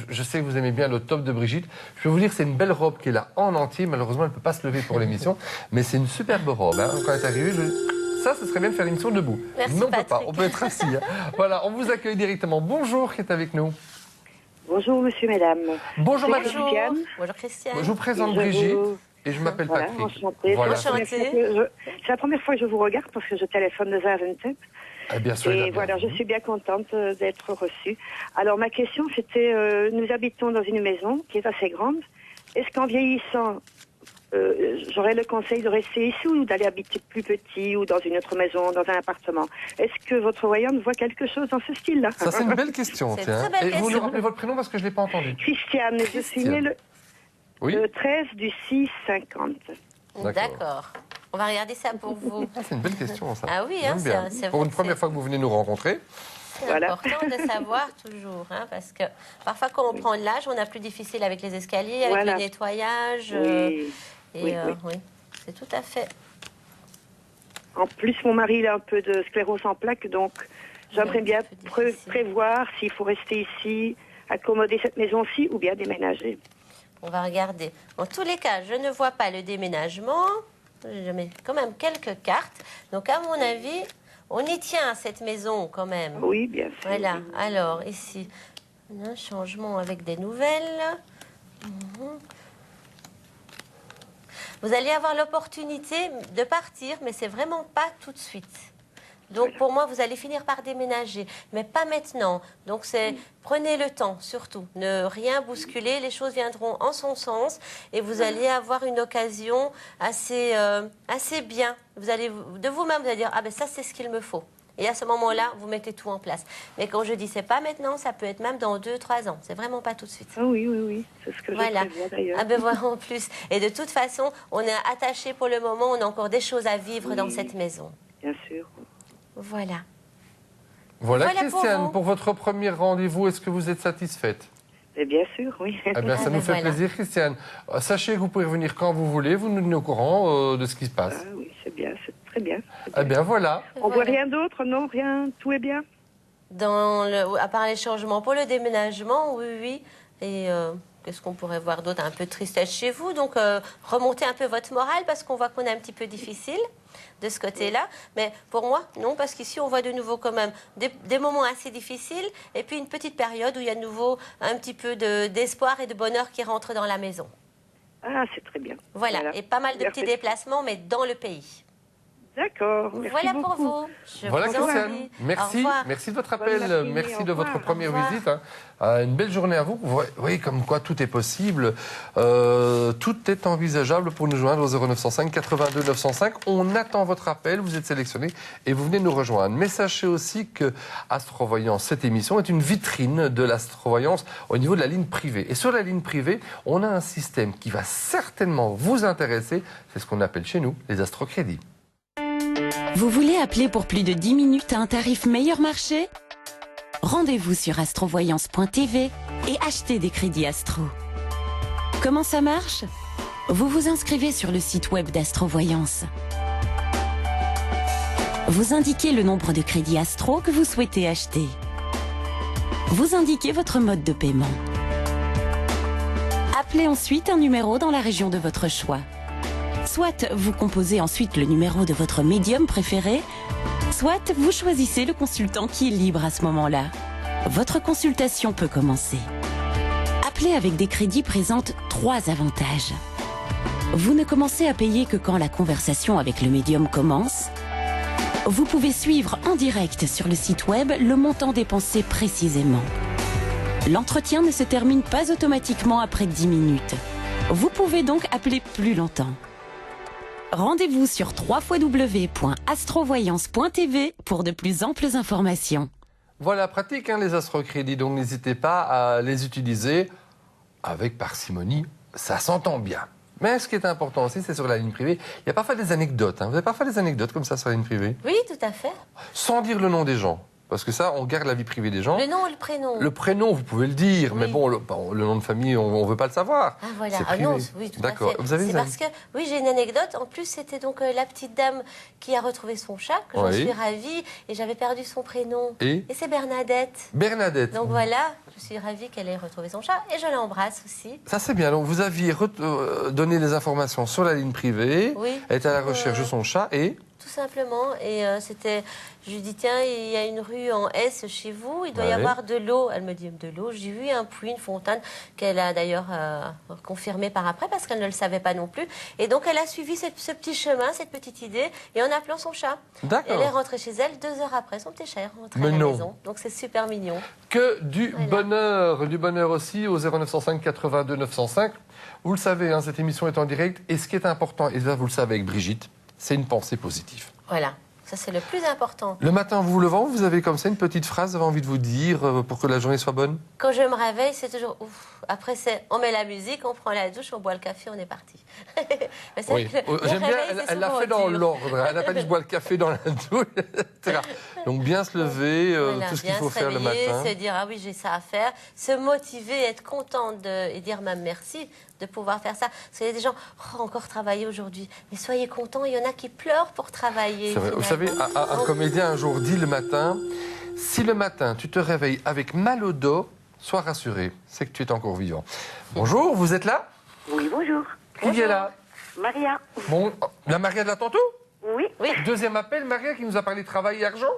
Je sais que vous aimez bien le top de Brigitte. Je peux vous dire que c'est une belle robe qui est là en entier. Malheureusement, elle ne peut pas se lever pour l'émission. Mais c'est une superbe robe. Hein. Quand elle est arrivée, ça, ce serait bien de faire l'émission debout. Merci, mais on ne peut pas. Patrick. On peut être assis. Hein. Voilà, on vous accueille directement. Bonjour, qui est avec nous? Bonjour, monsieur, mesdames. Bonjour, madame. Bonjour. Christiane. Bonjour Christiane. Je vous présente Je Brigitte vous- et je m'appelle Voilà, Patrick. enchantée. Voilà. Enchantée. C'est la première fois que je vous regarde parce que je téléphone de Zaventem. Eh bien sûr, Et voilà, je suis bien contente d'être reçue. Alors, ma question, c'était, nous habitons dans une maison qui est assez grande. Est-ce qu'en vieillissant, j'aurais le conseil de rester ici ou d'aller habiter plus petit ou dans une autre maison, dans un appartement? Est-ce que votre voyante voit quelque chose dans ce style-là? Ça, c'est une belle question. C'est une tiens. très belle Et vous nous question. rappelez votre prénom parce que je ne l'ai pas entendu. Christiane, je suis née le Oui. 13 du 6 50. D'accord. On va regarder ça pour vous. Ah, c'est une belle question, ça. Ah oui, J'aime hein, bien. c'est Pour vrai une que première c'est- fois que vous venez nous rencontrer. C'est Voilà. important de savoir toujours, hein, parce que parfois quand on prend de l'âge, on a plus difficile avec les escaliers, avec Voilà. le nettoyage. Oui. Et Oui, oui. oui, c'est tout à fait. En plus, mon mari il a un peu de sclérose en plaques, donc j'aimerais bien un petit peu difficile. prévoir s'il faut rester ici, accommoder cette maison-ci ou bien déménager. On va regarder. En tous les cas, je ne vois pas le déménagement. Je mets quand même quelques cartes. Donc, à mon avis, on y tient à cette maison quand même. Oui, bien sûr. Voilà. Alors, ici, un changement avec des nouvelles. Mhm. Vous allez avoir l'opportunité de partir, mais c'est vraiment pas tout de suite. Donc pour moi, vous allez finir par déménager, mais pas maintenant. Donc prenez le temps, surtout. Ne rien bousculer, les choses viendront en son sens et vous allez avoir une occasion assez bien. Vous allez de vous-même vous allez dire ah ben ça c'est ce qu'il me faut. Et à ce moment-là, vous mettez tout en place. Mais quand je dis c'est pas maintenant, ça peut être même dans 2-3 ans. C'est vraiment pas tout de suite. Ah oui, c'est ce que Voilà. je prévois d'ailleurs. Ah ben voilà en plus. Et de toute façon, on est attaché pour le moment. On a encore des choses à vivre dans cette maison. Bien sûr. Voilà. Voilà, Voilà pour Christiane, vous. pour votre premier rendez-vous, est-ce que vous êtes satisfaite? Et bien sûr, oui. Eh bien, ça Ah, nous ben fait voilà. plaisir, Christiane. Sachez que vous pouvez revenir quand vous voulez, vous nous tenez au courant de ce qui se passe. Ah oui, c'est bien, c'est très bien. Eh bien, voilà. On voit Voilà. rien d'autre, non, rien, tout est bien. À part les changements pour le déménagement, oui. Et qu'est-ce qu'on pourrait voir d'autre? Un peu de tristesse chez vous. Donc, remontez un peu votre morale parce qu'on voit qu'on est un petit peu difficile de ce côté-là. Mais pour moi, non, parce qu'ici, on voit de nouveau quand même des moments assez difficiles et puis une petite période où il y a de nouveau un petit peu d'espoir et de bonheur qui rentre dans la maison. Ah, c'est très bien. Voilà. Et pas mal de petits déplacements, mais dans le pays. D'accord. Merci Voilà beaucoup. pour vous. Je Voilà, vous en Christiane. prie. Au Merci. revoir. Merci de votre Bonne appel. matinée, Merci au de votre revoir. première Au revoir. visite. Hein. Une belle journée à vous. Vous voyez comme quoi tout est possible. Tout est envisageable pour nous joindre au 0905 82 905. On attend votre appel. Vous êtes sélectionné et vous venez nous rejoindre. Mais sachez aussi que Astrovoyance, cette émission, est une vitrine de l'astrovoyance au niveau de la ligne privée. Et sur la ligne privée, on a un système qui va certainement vous intéresser. C'est ce qu'on appelle chez nous les astrocrédits. Vous voulez appeler pour plus de 10 minutes à un tarif meilleur marché? Rendez-vous sur astrovoyance.tv et achetez des crédits Astro. Comment ça marche? Vous vous inscrivez sur le site web d'Astrovoyance. Vous indiquez le nombre de crédits Astro que vous souhaitez acheter. Vous indiquez votre mode de paiement. Appelez ensuite un numéro dans la région de votre choix. Soit vous composez ensuite le numéro de votre médium préféré, soit vous choisissez le consultant qui est libre à ce moment-là. Votre consultation peut commencer. Appeler avec des crédits présente 3 avantages. Vous ne commencez à payer que quand la conversation avec le médium commence. Vous pouvez suivre en direct sur le site web le montant dépensé précisément. L'entretien ne se termine pas automatiquement après 10 minutes. Vous pouvez donc appeler plus longtemps. Rendez-vous sur www.astrovoyance.tv pour de plus amples informations. Voilà, pratique les astrocrédits, donc n'hésitez pas à les utiliser avec parcimonie, ça s'entend bien. Mais ce qui est important aussi, c'est sur la ligne privée. Il y a parfois des anecdotes. Vous avez parfois des anecdotes comme ça sur la ligne privée? Oui, tout à fait. Sans dire le nom des gens. Parce que ça, on garde la vie privée des gens. Le nom ou le prénom? Le prénom, vous pouvez le dire, mais bon, le nom de famille, on ne veut pas le savoir. Ah voilà, C'est ah privé. non, oui, tout à D'accord. fait. Vous avez C'est une parce que, oui, j'ai une anecdote. En plus, c'était donc la petite dame qui a retrouvé son chat, que j'en Oui. suis ravie, et j'avais perdu son prénom. Et c'est Bernadette. Bernadette. Donc voilà, je suis ravie qu'elle ait retrouvé son chat, et je l'embrasse aussi. Ça, c'est bien. Donc, vous aviez donné des informations sur la ligne privée. Oui. Elle était à la recherche de son chat et... Tout simplement. Et je lui dis, tiens, il y a une rue en S chez vous, il doit y Ouais. avoir de l'eau. Elle me dit, de l'eau. J'ai vu un puits, une fontaine, qu'elle a d'ailleurs confirmé par après, parce qu'elle ne le savait pas non plus. Et donc, elle a suivi ce petit chemin, cette petite idée, et en appelant son chat. D'accord. Elle est rentrée chez elle 2 heures après, son petit chat est rentré Mais à la non. maison. Donc, c'est super mignon. Que du bonheur aussi au 0905 82 905. Vous le savez, hein, cette émission est en direct. Et ce qui est important, et là, vous le savez avec Brigitte, c'est une pensée positive. Voilà. Ça, c'est le plus important. Le matin, en vous levant, vous avez comme ça une petite phrase, vous avez envie de vous dire pour que la journée soit bonne? Quand je me réveille, c'est toujours ouf. Après, on met la musique, on prend la douche, on boit le café, on est parti. Mais c'est Oui. vrai que le J'aime bien, réveil, c'est elle l'a souvent fait dans dur. l'ordre. Elle n'a pas dit je bois le café dans la douche, etc. Donc bien se lever, Voilà, tout ce qu'il bien faut se faire le réveiller, matin. se dire ah oui j'ai ça à faire, se motiver, être contente et dire même merci de pouvoir faire ça. Parce qu'il y a des gens encore travailler aujourd'hui, mais soyez contents, il y en a qui pleurent pour travailler. C'est vrai. Vous finalement. savez, un comédien un jour dit le matin, si le matin tu te réveilles avec mal au dos, sois rassuré, c'est que tu es encore vivant. Bonjour, vous êtes là? Oui, bonjour. Qui est là? Maria. Bon, la Maria de la tantôt? Oui. Deuxième appel, Maria qui nous a parlé travail et argent?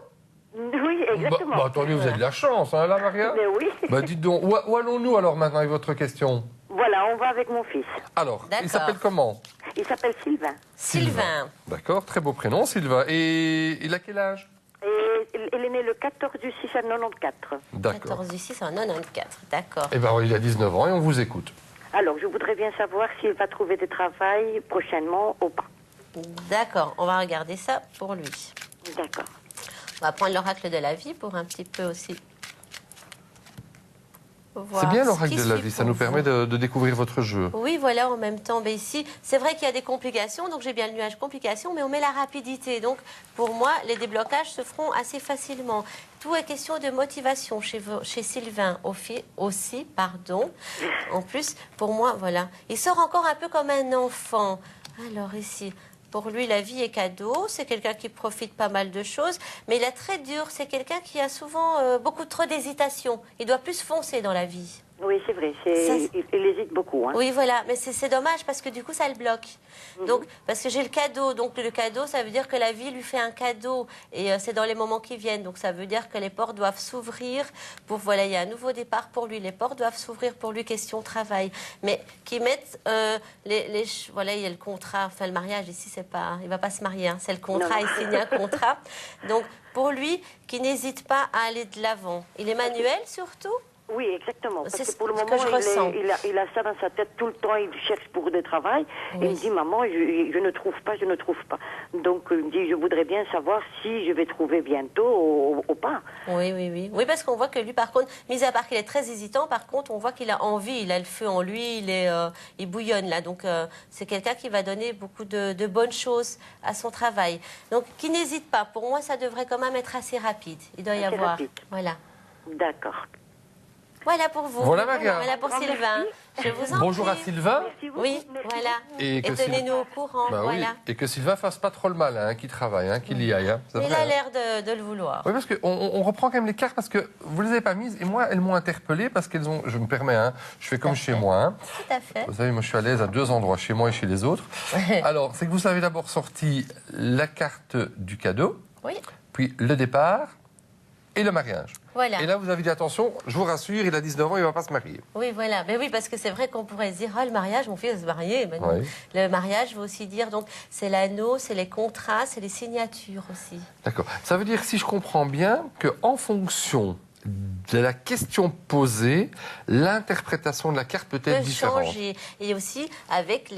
Oui, exactement. Bah, attendez, vous avez de la chance, hein, là, Maria? Mais oui. Bah, dites donc, où allons-nous alors maintenant avec votre question? Voilà, on va avec mon fils. Alors, D'accord. il s'appelle comment? Il s'appelle Sylvain. Sylvain. D'accord, très beau prénom, Sylvain. Et il a quel âge? Et il est né le 14 du 6 à 94. D'accord. 14 du 6 en 94, d'accord. Eh bien, il a 19 ans et on vous écoute. Alors, je voudrais bien savoir s'il va trouver du travail prochainement ou pas. D'accord, on va regarder ça pour lui. D'accord. On va prendre l'oracle de la vie pour un petit peu aussi. C'est bien l'oracle de la vie, ça nous permet de découvrir votre jeu. Oui, voilà, en même temps. Mais ici, c'est vrai qu'il y a des complications, donc j'ai bien le nuage complications, mais on met la rapidité. Donc, pour moi, les déblocages se feront assez facilement. Tout est question de motivation chez Sylvain aussi, pardon. En plus, pour moi, voilà. Il sort encore un peu comme un enfant. Alors, ici... Pour lui, la vie est cadeau. C'est quelqu'un qui profite pas mal de choses. Mais il est très dur. C'est quelqu'un qui a souvent beaucoup trop d'hésitation. Il doit plus foncer dans la vie. Oui, c'est vrai. Il hésite beaucoup. Hein. Oui, voilà. Mais c'est dommage parce que du coup, ça le bloque. Donc, parce que j'ai le cadeau. Donc, le cadeau, ça veut dire que la vie lui fait un cadeau. Et c'est dans les moments qui viennent. Donc, ça veut dire que les portes doivent s'ouvrir. Voilà, il y a un nouveau départ pour lui. Les portes doivent s'ouvrir pour lui, question travail. Mais qui mettent voilà, il y a le contrat. Enfin, le mariage, ici, c'est pas... Il va pas se marier. Hein, c'est le contrat. Non. Il signe un contrat. Donc, pour lui, qui n'hésite pas à aller de l'avant. Il est manuel, surtout. Oui, exactement. Parce C'est que ce pour le que moment, je ressens. il a ça dans sa tête tout le temps. Il cherche pour du travail. Oui. Il me dit, maman, je ne trouve pas, je ne trouve pas. Donc, il me dit, je voudrais bien savoir si je vais trouver bientôt ou pas. Oui, oui, oui. Oui, parce qu'on voit que lui, par contre, mis à part qu'il est très hésitant, par contre, on voit qu'il a envie, il a le feu en lui, il bouillonne là. Donc, c'est quelqu'un qui va donner beaucoup de bonnes choses à son travail. Donc, qui n'hésite pas. Pour moi, ça devrait quand même être assez rapide. Il doit y Assez avoir. rapide. Voilà. D'accord. Voilà pour vous. Voilà, Maria. Voilà pour Sylvain. Je vous en Bonjour à prie. Sylvain. Oui, voilà. Et que tenez-nous au courant. Bah oui. Voilà. Et que Sylvain fasse pas trop le mal, hein, qu'il travaille, hein, qu'il y aille. Hein. C'est Mais il vrai, a hein. l'air de le vouloir. Oui, parce qu'on on reprend quand même les cartes parce que vous les avez pas mises et moi, elles m'ont interpellé parce qu'elles ont. Je me permets, hein, je fais comme chez moi. Hein. Tout à fait. Vous savez, moi, je suis à l'aise à 2 endroits, chez moi et chez les autres. Alors, c'est que vous avez d'abord sorti la carte du cadeau, Oui. puis le départ et le mariage. Voilà. Et là, vous avez dit attention, je vous rassure, il a 19 ans, il ne va pas se marier. Oui, voilà. Mais oui, parce que c'est vrai qu'on pourrait se dire, ah, le mariage, mon fils va se marier. Mais non. Oui. Le mariage veut aussi dire, donc, c'est l'anneau, c'est les contrats, c'est les signatures aussi. D'accord. Ça veut dire, si je comprends bien, qu'en fonction de la question posée, l'interprétation de la carte peut être différente. Changer. Et aussi avec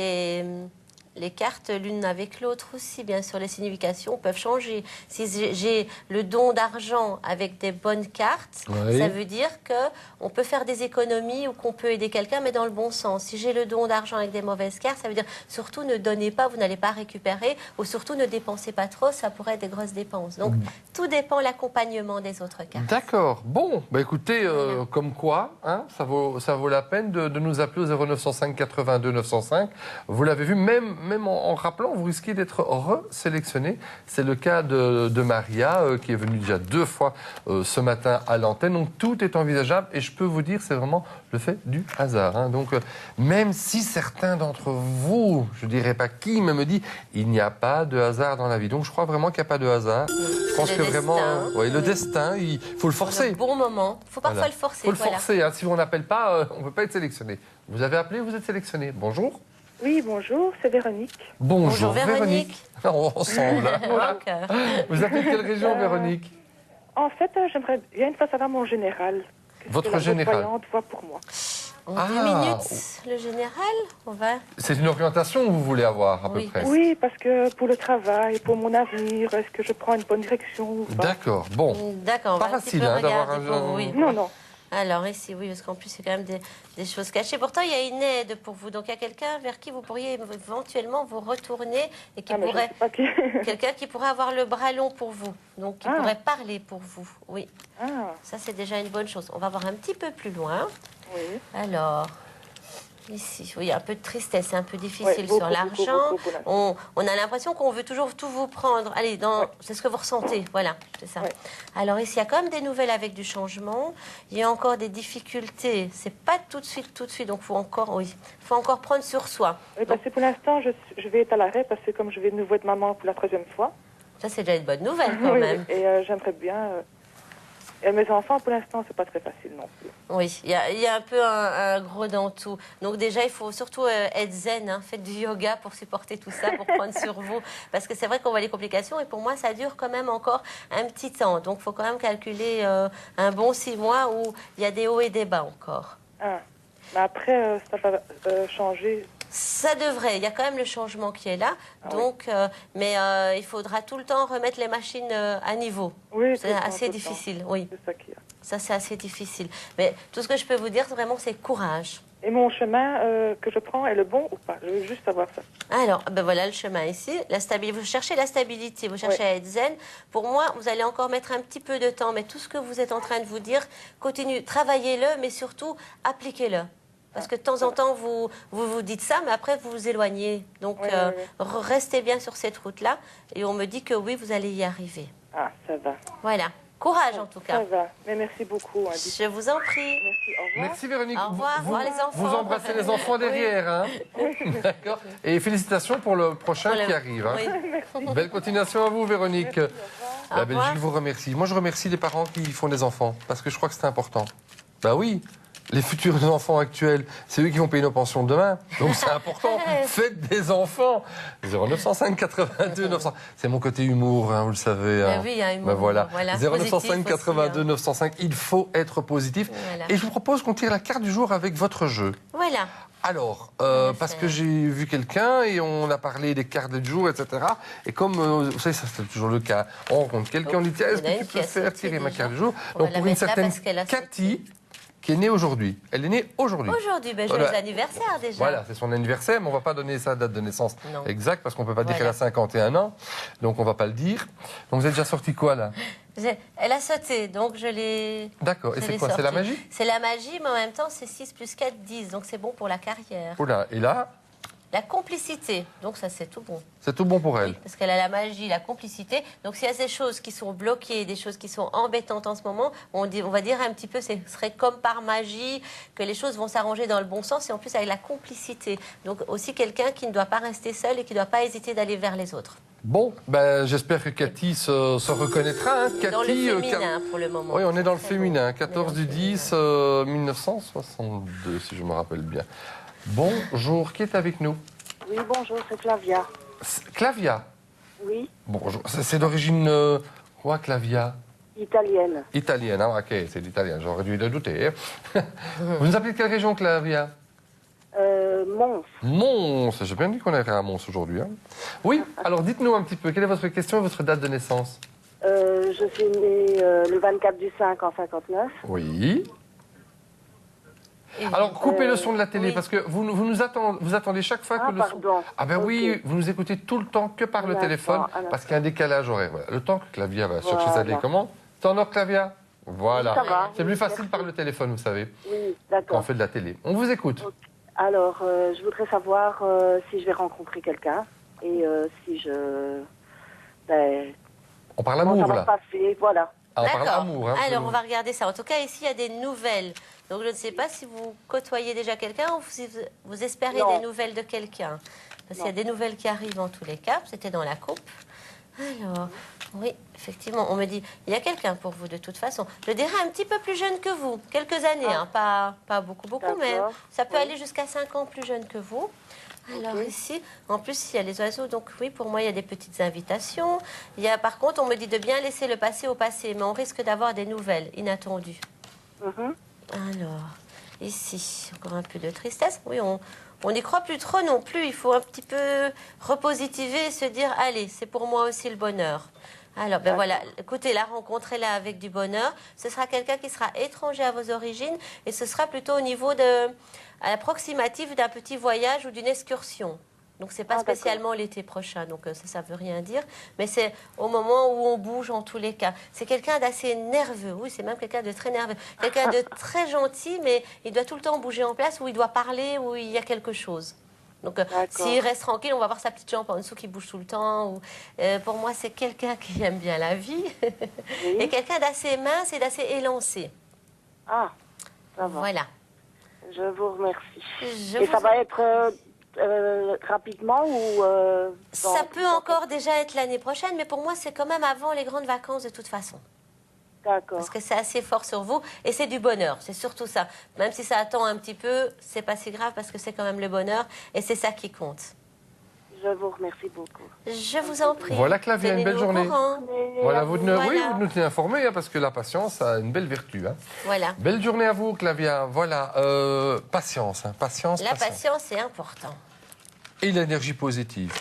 les cartes l'une avec l'autre aussi, bien sûr, les significations peuvent changer. Si j'ai le don d'argent avec des bonnes cartes, Oui. ça veut dire qu'on peut faire des économies ou qu'on peut aider quelqu'un, mais dans le bon sens. Si j'ai le don d'argent avec des mauvaises cartes, ça veut dire surtout ne donnez pas, vous n'allez pas récupérer, ou surtout ne dépensez pas trop, ça pourrait être des grosses dépenses. Donc, tout dépend de l'accompagnement des autres cartes. D'accord. Bon, bah écoutez, comme quoi, hein, ça vaut la peine de nous appeler au 0905 82 905. Vous l'avez vu, même en rappelant, vous risquez d'être resélectionné. C'est le cas de Maria, qui est venue déjà 2 fois ce matin à l'antenne. Donc tout est envisageable et je peux vous dire, c'est vraiment le fait du hasard. Hein. Donc même si certains d'entre vous, je dirais pas qui, mais me dit, il n'y a pas de hasard dans la vie. Donc je crois vraiment qu'il n'y a pas de hasard. Je pense que vraiment, le destin, il faut le forcer. Le bon moment, il faut parfois le forcer. Il faut le forcer. Hein. Si on n'appelle pas, on ne peut pas être sélectionné. Vous avez appelé, vous êtes sélectionné. Bonjour. Oui, bonjour, c'est Véronique. Bonjour Véronique. Ensemble. Vous appelez de quelle région, Véronique? En fait, j'aimerais bien une fois savoir mon général. Qu'est-ce Votre que la général voyante voit pour moi. En 2 minutes, le général, on va... C'est une orientation que vous voulez avoir, à peu près? Oui, parce que pour le travail, pour mon avenir, est-ce que je prends une bonne direction ou pas? D'accord, bon. D'accord, on Pas va un petit facile peu d'avoir regarder un... pour vous, oui. Non, non. Alors ici, oui, parce qu'en plus, c'est quand même des choses cachées. Pourtant, il y a une aide pour vous. Donc, il y a quelqu'un vers qui vous pourriez éventuellement vous retourner et qui pourrait... Quelqu'un qui pourrait avoir le bras long pour vous. Donc, qui pourrait parler pour vous. Oui. Ça, c'est déjà une bonne chose. On va voir un petit peu plus loin. Oui. Alors... Ici, oui, il y a un peu de tristesse, c'est un peu difficile sur l'argent. On a l'impression qu'on veut toujours tout vous prendre. Allez, c'est ce que vous ressentez, voilà, c'est ça. Alors ici, il y a quand même des nouvelles avec du changement. Il y a encore des difficultés. C'est pas tout de suite, donc faut encore prendre sur soi. Oui, parce que pour l'instant, je vais être à l'arrêt parce que comme je vais de nouveau être maman pour la 3e fois. Ça, c'est déjà une bonne nouvelle quand même. Et j'aimerais bien. Et mes enfants, pour l'instant, c'est pas très facile non plus. Oui, il y a un peu un gros dans tout. Donc déjà, il faut surtout être zen, hein. Faites du yoga pour supporter tout ça, pour prendre sur vous. Parce que c'est vrai qu'on voit les complications et pour moi, ça dure quand même encore un petit temps. Donc il faut quand même calculer un bon 6 mois où il y a des hauts et des bas encore. Mais après, ça va changer. Ça devrait, il y a quand même le changement qui est là, donc, mais il faudra tout le temps remettre les machines à niveau. Oui, c'est assez difficile, oui. C'est ça qu'il y a. Ça, c'est assez difficile. Mais tout ce que je peux vous dire, vraiment, c'est courage. Et mon chemin que je prends est le bon ou pas? Je veux juste savoir ça. Alors, ben voilà le chemin ici. Vous cherchez la stabilité, vous cherchez à être zen. Pour moi, vous allez encore mettre un petit peu de temps, mais tout ce que vous êtes en train de vous dire, continuez, travaillez-le, mais surtout, appliquez-le. Parce que de temps en temps, vous dites ça, mais après, vous vous éloignez. Donc, restez bien sur cette route-là. Et on me dit que oui, vous allez y arriver. Ah, ça va. Voilà. Courage, en tout cas. Ça va. Mais merci beaucoup. Je vous en prie. Merci. Au revoir. Merci, Véronique. Au revoir. Au revoir, les enfants. Vous embrassez les enfants derrière. Hein. D'accord. Et félicitations pour le prochain qui arrive. Hein. Merci. Belle continuation à vous, Véronique. Merci, La Belgique vous remercie. Moi, je remercie les parents qui font des enfants, parce que je crois que c'est important. Bah oui. Les futurs enfants actuels, c'est eux qui vont payer nos pensions demain. Donc c'est important. Faites des enfants. 0905 82 900. C'est mon côté humour, hein, vous le savez. Hein. Oui, il y a humour. Ben voilà. Voilà. 0905 82 aussi, 905. Il faut être positif. Voilà. Et je vous propose qu'on tire la carte du jour avec votre jeu. Voilà. Alors, parce que j'ai vu quelqu'un et on a parlé des cartes du jour, etc. Et comme, vous savez, ça c'est toujours le cas. On rencontre quelqu'un, on dit tiens, est-ce que tu peux faire tirer ma carte du jour? Donc pour une certaine Cathy, qui est née aujourd'hui. Elle est née aujourd'hui. Aujourd'hui, ben, joyeux anniversaire déjà. Voilà, c'est son anniversaire, mais on ne va pas donner sa date de naissance exacte, parce qu'on ne peut pas dire qu'elle a 51 ans, donc on ne va pas le dire. Donc vous êtes déjà sorti quoi, là? Elle a sauté, donc je l'ai... D'accord, et c'est quoi? C'est la magie? C'est la magie, mais en même temps, c'est 6 plus 4, 10, donc c'est bon pour la carrière. Oula, et là? La complicité, donc ça c'est tout bon. C'est tout bon pour elle. Oui, parce qu'elle a la magie, la complicité. Donc s'il y a des choses qui sont bloquées, des choses qui sont embêtantes en ce moment, on va dire un petit peu, ce serait comme par magie, que les choses vont s'arranger dans le bon sens et en plus avec la complicité. Donc aussi quelqu'un qui ne doit pas rester seul et qui ne doit pas hésiter d'aller vers les autres. Bon, ben, j'espère que Cathy se reconnaîtra. Hein. Cathy, dans le féminin pour le moment. Oui, on est dans le féminin. 14 du 10 1962, si je me rappelle bien. Bonjour, qui est avec nous? Oui, bonjour, c'est Flavia. Clavia? Oui. Bonjour, c'est d'origine quoi, Clavia? Italienne. Italienne, hein, ok, c'est l'italien, j'aurais dû le douter. Vous nous appelez de quelle région, Clavia? Mons. Mons, j'ai bien dit qu'on irait à Mons aujourd'hui. Hein. Oui, alors dites-nous un petit peu, quelle est votre question et votre date de naissance? Je suis née le 24 du 5 en 59. Oui. Alors, coupez le son de la télé, parce que vous attendez chaque fois que le son... Ah ben oui, vous nous écoutez tout le temps que par le téléphone, parce qu'il y a un décalage horaire. Voilà. Le temps que Clavia va chercher sa télécommande, t'en as, Clavia? Voilà. C'est plus facile par le téléphone, vous savez. Oui, d'accord. Quand on fait de la télé. On vous écoute. Okay. Alors, je voudrais savoir si je vais rencontrer quelqu'un et si je... on parle amour, là. Passer, voilà. Ah, on parle amour. Hein, alors, on va regarder ça. En tout cas, ici, il y a des nouvelles. Donc, je ne sais pas si vous côtoyez déjà quelqu'un ou si vous espérez des nouvelles de quelqu'un. Parce qu'il y a des nouvelles qui arrivent en tous les cas. C'était dans la coupe. Alors, oui, effectivement, on me dit, il y a quelqu'un pour vous de toute façon. Je dirais un petit peu plus jeune que vous. Quelques années, hein, pas beaucoup, mais ça peut aller jusqu'à 5 ans plus jeune que vous. Alors ici, en plus, il y a les oiseaux. Donc oui, pour moi, il y a des petites invitations. Il y a, par contre, on me dit de bien laisser le passé au passé. Mais on risque d'avoir des nouvelles inattendues. Alors, ici, encore un peu de tristesse. Oui, on n'y croit plus trop non plus. Il faut un petit peu repositiver et se dire, allez, c'est pour moi aussi le bonheur. Alors, ben voilà, écoutez, la rencontrez-la avec du bonheur. Ce sera quelqu'un qui sera étranger à vos origines et ce sera plutôt au niveau à l'approximatif d'un petit voyage ou d'une excursion. Donc, c'est pas spécialement l'été prochain, donc ça veut rien dire. Mais c'est au moment où on bouge en tous les cas. C'est quelqu'un d'assez nerveux, oui, c'est même quelqu'un de très nerveux. Quelqu'un de très gentil, mais il doit tout le temps bouger en place, où il doit parler, où il y a quelque chose. Donc, s'il reste tranquille, on va voir sa petite jambe en dessous qui bouge tout le temps. Pour moi, c'est quelqu'un qui aime bien la vie. Et quelqu'un d'assez mince et d'assez élancé. Ah, ça va. Voilà. Je vous remercie. Et ça va être rapidement ou... ça peut encore déjà être l'année prochaine, mais pour moi, c'est quand même avant les grandes vacances de toute façon. D'accord. Parce que c'est assez fort sur vous et c'est du bonheur, c'est surtout ça. Même si ça attend un petit peu, c'est pas si grave parce que c'est quand même le bonheur et c'est ça qui compte. Je vous remercie beaucoup. Je vous en prie. Voilà, Clavia, une belle journée. Voilà, vous nous tenez informés, hein, parce que la patience a une belle vertu. Hein. Voilà. Belle journée à vous, Clavia. Voilà, patience, hein, patience. La patience, c'est important. Et l'énergie positive.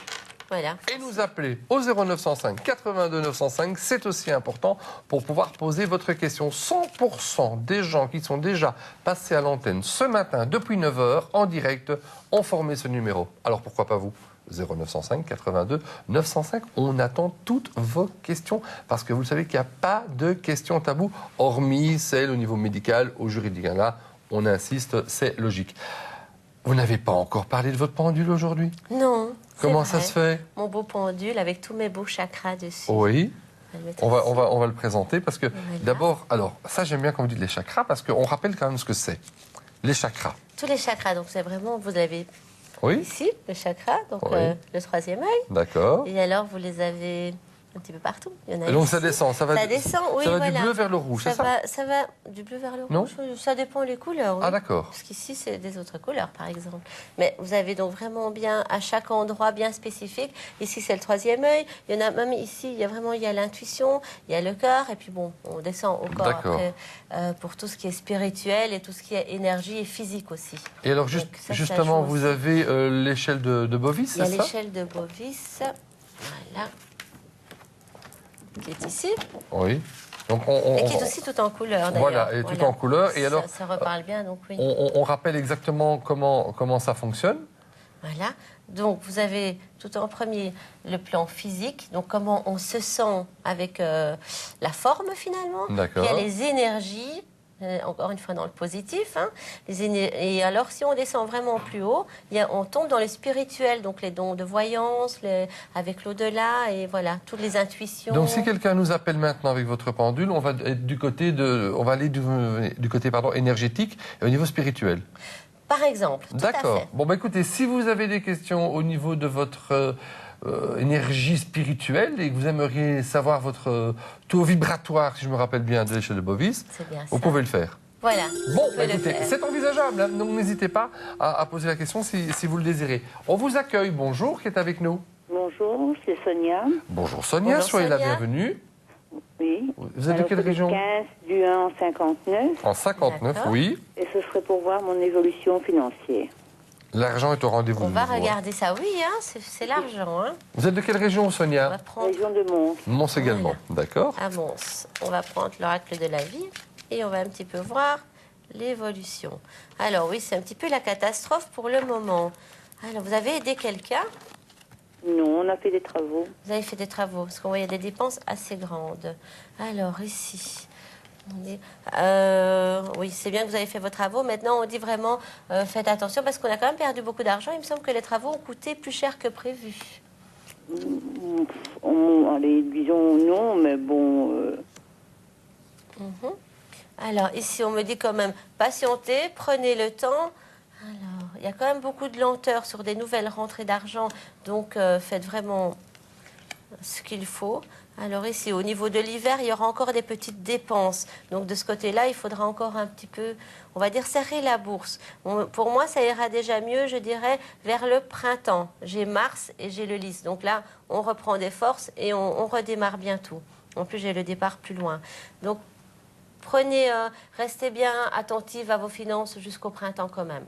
Voilà. Et nous appeler au 0905 82 905, c'est aussi important pour pouvoir poser votre question. 100% des gens qui sont déjà passés à l'antenne ce matin depuis 9h en direct ont formé ce numéro. Alors pourquoi pas vous? 0905 82 905. On attend toutes vos questions parce que vous savez qu'il n'y a pas de questions taboues hormis celles au niveau médical ou juridique. Là, on insiste, c'est logique. Vous n'avez pas encore parlé de votre pendule aujourd'hui? Non. Comment ça se fait? Mon beau pendule avec tous mes beaux chakras dessus. Oui. On va le présenter parce que d'abord, alors ça j'aime bien quand vous dites les chakras parce qu'on rappelle quand même ce que c'est. Les chakras. Tous les chakras, donc c'est vraiment, vous avez ici le chakra, donc le troisième œil. D'accord. Et alors vous les avez un petit peu partout. Il y en a et donc ici. ça descend, ça descend, oui, ça va du bleu vers le rouge, c'est ça? Ça va du bleu vers le non rouge, ça dépend les couleurs. Oui. Ah d'accord. Parce qu'ici c'est des autres couleurs par exemple. Mais vous avez donc vraiment bien à chaque endroit bien spécifique. Ici c'est le troisième œil. Il y en a même ici, il y a l'intuition, il y a le cœur et puis bon, on descend au corps après pour tout ce qui est spirituel et tout ce qui est énergie et physique aussi. Et alors justement, vous avez l'échelle de Bovis, c'est ça? Il y a l'échelle de Bovis. Voilà. Qui est ici. Oui. Donc et qui est aussi tout en couleur, d'ailleurs. Voilà, et tout en couleur. Et alors, ça reparle bien, donc oui. On rappelle exactement comment ça fonctionne. Voilà. Donc, vous avez tout en premier le plan physique, donc comment on se sent avec la forme, finalement. D'accord. Il y a les énergies, encore une fois dans le positif. Hein. Et alors, si on descend vraiment plus haut, on tombe dans le spirituel, donc les dons de voyance, avec l'au-delà, et voilà, toutes les intuitions. Donc, si quelqu'un nous appelle maintenant avec votre pendule, on va être du côté énergétique et au niveau spirituel. Par exemple. D'accord. Bon, bah écoutez, si vous avez des questions au niveau de votre énergie spirituelle et que vous aimeriez savoir votre taux vibratoire, si je me rappelle bien, de l'échelle de Bovis, vous pouvez le faire. Voilà. Bon, bah écoutez, c'est envisageable, hein, donc n'hésitez pas à poser la question si vous le désirez. On vous accueille. Bonjour, qui est avec nous? Bonjour, c'est Sonia. Bonjour Sonia, bonjour, soyez Sonia. la bienvenue. Oui. Vous êtes de quelle région? 15 du 1 en 59. En 59, oui. Et ce serait pour voir mon évolution financière. L'argent est au rendez-vous. On de va nouveau, hein. regarder ça. Oui, hein, c'est l'argent. Hein. Vous êtes de quelle région, On Sonia? va prendre Région de Mons. Mons également, d'accord. à Mons. On va prendre l'oracle de la vie et on va un petit peu voir l'évolution. Alors oui, c'est un petit peu la catastrophe pour le moment. Alors, vous avez aidé quelqu'un? Non, on a fait des travaux. Vous avez fait des travaux, parce qu'on voit il y a des dépenses assez grandes. Alors, ici, on est, oui, c'est bien que vous avez fait vos travaux. Maintenant, on dit vraiment, faites attention, parce qu'on a quand même perdu beaucoup d'argent. Il me semble que les travaux ont coûté plus cher que prévu. Allez, disons non, mais bon... Mhm. Alors, ici, on me dit quand même, patientez, prenez le temps. Alors, il y a quand même beaucoup de lenteur sur des nouvelles rentrées d'argent, donc faites vraiment ce qu'il faut. Alors ici, au niveau de l'hiver, il y aura encore des petites dépenses. Donc de ce côté-là, il faudra encore un petit peu, on va dire, serrer la bourse. Pour moi, ça ira déjà mieux, je dirais, vers le printemps. J'ai Mars et j'ai le Lys. Donc là, on reprend des forces et on redémarre bientôt. En plus, j'ai le départ plus loin. Donc, restez bien attentive à vos finances jusqu'au printemps quand même.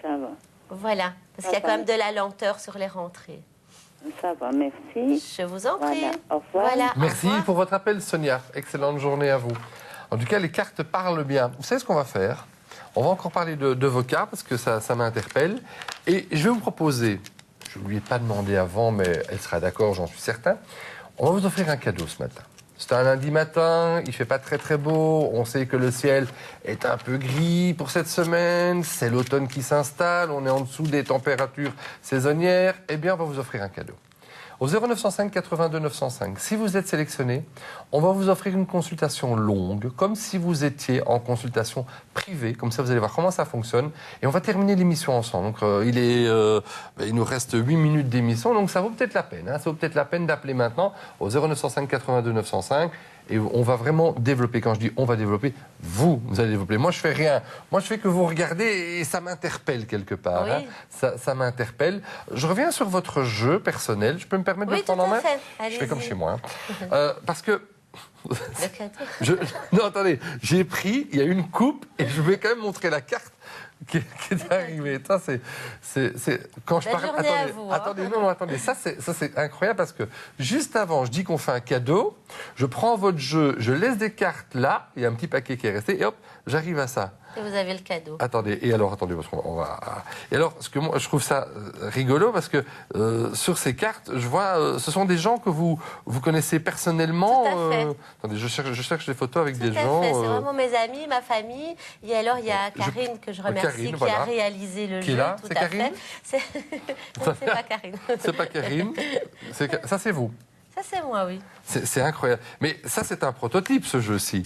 Ça va. Voilà, parce qu'il y a quand même de la lenteur sur les rentrées. Ça va, merci. Je vous en prie. Voilà, au revoir. Voilà, Merci au revoir. pour votre appel, Sonia. Excellente journée à vous. En tout cas, les cartes parlent bien. Vous savez ce qu'on va faire? On va encore parler de vos cas, parce que ça m'interpelle. Et je vais vous proposer, je ne lui ai pas demandé avant, mais elle sera d'accord, j'en suis certain. On va vous offrir un cadeau ce matin. C'est un lundi matin, il fait pas très très beau, on sait que le ciel est un peu gris pour cette semaine, c'est l'automne qui s'installe, on est en dessous des températures saisonnières, eh bien on va vous offrir un cadeau. Au 0905 82 905, si vous êtes sélectionné, on va vous offrir une consultation longue, comme si vous étiez en consultation privée, comme ça vous allez voir comment ça fonctionne, et on va terminer l'émission ensemble. Donc il nous reste 8 minutes d'émission, donc ça vaut peut-être la peine. Ça vaut peut-être la peine d'appeler maintenant au 0905 82 905. Et on va vraiment développer. Quand je dis on va développer, vous allez développer. Moi, je fais rien. Moi, je fais que vous regardez et ça m'interpelle quelque part. Oui. Ça m'interpelle. Je reviens sur votre jeu personnel. Je peux me permettre de le prendre en main? Je fais comme chez moi. Parce que... Le cadeau. Non, attendez. J'ai pris, il y a une coupe et je vais quand même montrer la carte qui est arrivée. Ça, c'est quand je Belle parle. journée à vous, hein. Attendez. Ça, c'est incroyable parce que juste avant, je dis qu'on fait un cadeau. Je prends votre jeu, je laisse des cartes là. Il y a un petit paquet qui est resté et hop, j'arrive à ça. Et vous avez le cadeau. Attendez, parce qu'on va. Et alors, ce que moi, je trouve ça rigolo parce que sur ces cartes, je vois, ce sont des gens que vous connaissez personnellement. Tout à fait. Attendez, je cherche des photos avec des Tout à gens. fait. C'est vraiment mes amis, ma famille. Et alors, il y a Karine que je remercie, Karine, qui voilà. a réalisé le Qui est jeu. là? Tout C'est à Karine? fait. C'est pas Karine. C'est pas Karine. Ça, c'est vous. Ça, c'est moi, oui. C'est incroyable. Mais ça, c'est un prototype, ce jeu-ci.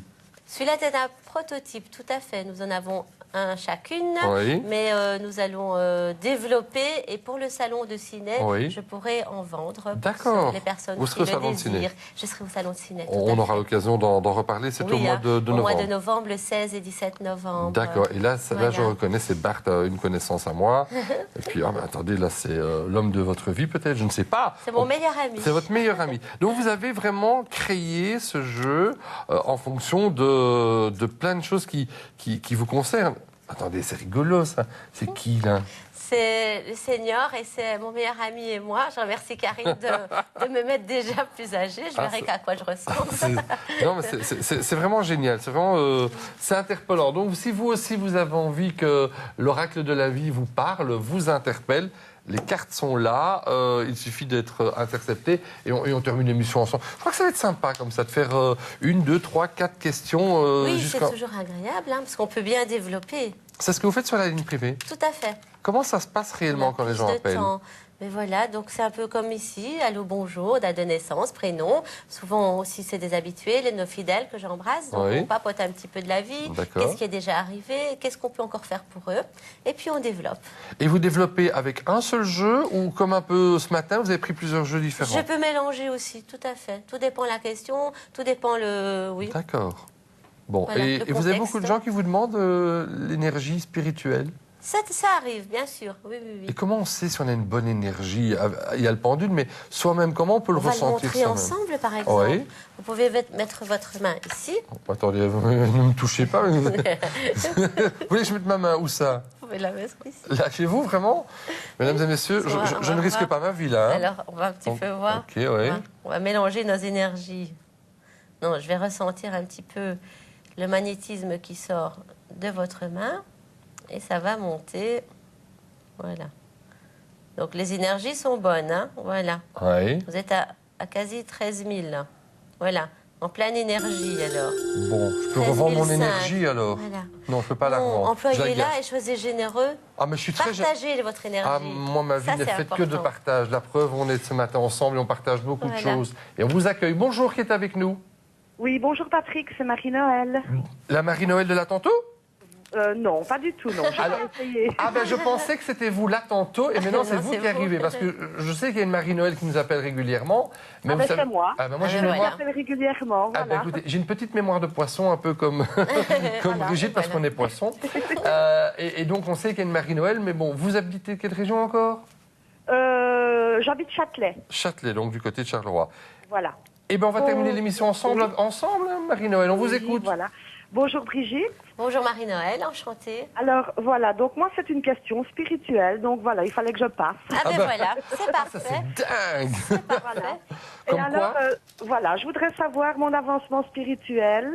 Celui-là est un prototype, tout à fait. Nous en avons un chacune, Oui. mais nous allons développer. Et pour le salon de ciné, Oui. je pourrais en vendre D'accord. pour les personnes Vous qui serez au le salon de ciné. désirent. Je serai au salon de ciné. tout On à aura fait. l'occasion d'en reparler. C'est Oui, au mois de Au mois de novembre. novembre, le 16 et 17 novembre. D'accord. Et là, Voilà. je reconnais, c'est Bart, une connaissance à moi. Et puis, attendez, là, c'est l'homme de votre vie, peut-être, je ne sais pas. C'est mon meilleur ami. C'est votre meilleur ami. Donc, vous avez vraiment créé ce jeu en fonction de plein de choses qui vous concernent. Attendez, c'est rigolo, ça. C'est qui, là? C'est le senior et c'est mon meilleur ami et moi. Je remercie Karine de me mettre déjà plus âgée. Je verrai à quoi je ressemble. Non, mais c'est vraiment génial. C'est vraiment c'est interpellant. Donc, si vous aussi, vous avez envie que l'oracle de la vie vous parle, vous interpelle, les cartes sont là. Il suffit d'être intercepté et on termine l'émission ensemble. Je crois que ça va être sympa, comme ça, de faire 1, 2, 3, 4 questions. Oui, c'est toujours agréable, parce qu'on peut bien développer. C'est ce que vous faites sur la ligne privée? Tout à fait. Comment ça se passe réellement quand les gens Plus de appellent? temps. Mais voilà, donc c'est un peu comme ici, allô, bonjour, date de naissance, prénom. Souvent aussi, c'est des habitués, nos fidèles que j'embrasse. Donc Oui. on papote un petit peu de la vie, D'accord. qu'est-ce qui est déjà arrivé, qu'est-ce qu'on peut encore faire pour eux. Et puis on développe. Et vous développez avec un seul jeu ou comme un peu ce matin, vous avez pris plusieurs jeux différents? Je peux mélanger aussi, tout à fait. Tout dépend de la question, tout dépend le... Oui. D'accord. Bon, Voilà, et le vous avez contexte. beaucoup de gens qui vous demandent l'énergie spirituelle. Ça arrive, bien sûr. Oui, oui, oui. Et comment on sait si on a une bonne énergie? Il y a le pendule, mais soi-même, comment on peut le On va le ressentir montrer soi-même? ensemble, par exemple. Oui. Vous pouvez mettre votre main ici. Attendez, ne me touchez pas. Vous voulez que je mette ma main où ça? Vous vais la mettre ici. Là, chez vous, vraiment? Mesdames et messieurs, je ne risque pas ma vie, là. Hein. Alors, on va un petit peu voir. Ok, oui. On va mélanger nos énergies. Non, je vais ressentir un petit peu le magnétisme qui sort de votre main. Et ça va monter. Voilà. Donc, les énergies sont bonnes, hein. Voilà. Oui. Vous êtes à quasi 13 000, là. Voilà. En pleine énergie, alors. Bon, je peux revendre mon énergie, alors. Voilà. Non, je ne peux pas la revendre. Employez-la et soyez généreux. Ah, mais je suis très Partagez votre énergie. Ah, moi, ma vie Ça, n'est c'est faite que de important. partage. La preuve, on est ce matin ensemble et on partage beaucoup de Voilà. choses. Et on vous accueille. Bonjour, qui est avec nous? Oui, bonjour Patrick, c'est Marie-Noël. La Marie-Noël de la tantôt? Non, pas du tout, non. J'ai Alors- pas essayé. Ah ben je pensais que c'était vous là tantôt et maintenant Non, c'est vous c'est qui vous. arrivez parce que je sais qu'il y a une Marie-Noël qui nous appelle régulièrement. Mais Ah vous ben, savez... c'est moi. Ah ben moi j'ai Ah une ben, mémoire... Je m'appelle régulièrement, Ah voilà. ben écoutez, j'ai une petite mémoire de poisson un peu comme, comme Voilà, Brigitte parce voilà. qu'on est poisson. Et donc on sait qu'il y a une Marie-Noël mais bon, vous habitez quelle région encore? J'habite Châtelet, Châtelet, donc du côté de Charleroi. voilà. Eh ben on va Bon, terminer l'émission ensemble, hein, Marie-Noël, on vous Oui, écoute. Voilà. Bonjour Brigitte. Bonjour Marie-Noël, enchantée. Alors voilà, donc moi c'est une question spirituelle, donc voilà, il fallait que je passe. Ah ben ben, voilà, c'est Ça parfait. c'est dingue. Voilà. Comme Et alors, quoi voilà, je voudrais savoir mon avancement spirituel.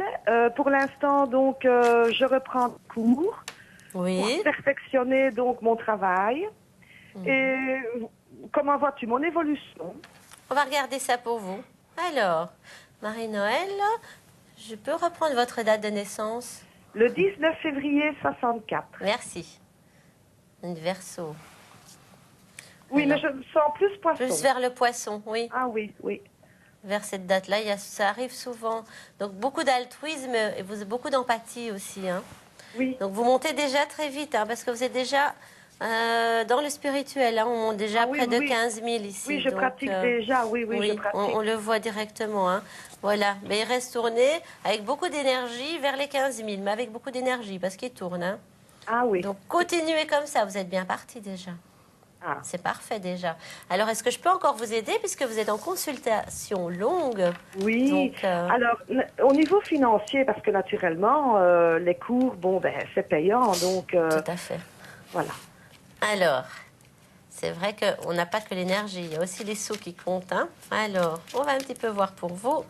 Pour l'instant, donc, je reprends cours Oui. pour perfectionner donc mon travail. Et comment vois-tu mon évolution? On va regarder ça pour vous. Alors, Marie-Noël, je peux reprendre votre date de naissance? Le 19 février 64. Merci. Une Verseau. Oui, Alors, mais je me sens plus poisson. Plus vers le poisson, oui. Ah oui, oui. Vers cette date-là, ça arrive souvent. Donc, beaucoup d'altruisme et beaucoup d'empathie aussi. Hein. Oui. Donc, vous montez déjà très vite, hein, parce que vous êtes déjà dans le spirituel. Hein, on monte déjà Ah oui, près de oui. 15 000 ici. Oui, je donc, pratique déjà, oui, je pratique. on le voit directement. Hein. Voilà. Mais il reste tourné avec beaucoup d'énergie vers les 15 000, mais avec beaucoup d'énergie, parce qu'il tourne. Hein. Ah oui. Donc, continuez comme ça. Vous êtes bien parti déjà. Ah. C'est parfait déjà. Alors, est-ce que je peux encore vous aider puisque vous êtes en consultation longue? Oui. Donc, Alors, au niveau financier, parce que naturellement, les cours, bon, ben, c'est payant, donc tout à fait. voilà. Alors, c'est vrai qu'on n'a pas que l'énergie, il y a aussi les sous qui comptent. Hein. Alors, on va un petit peu voir pour vous.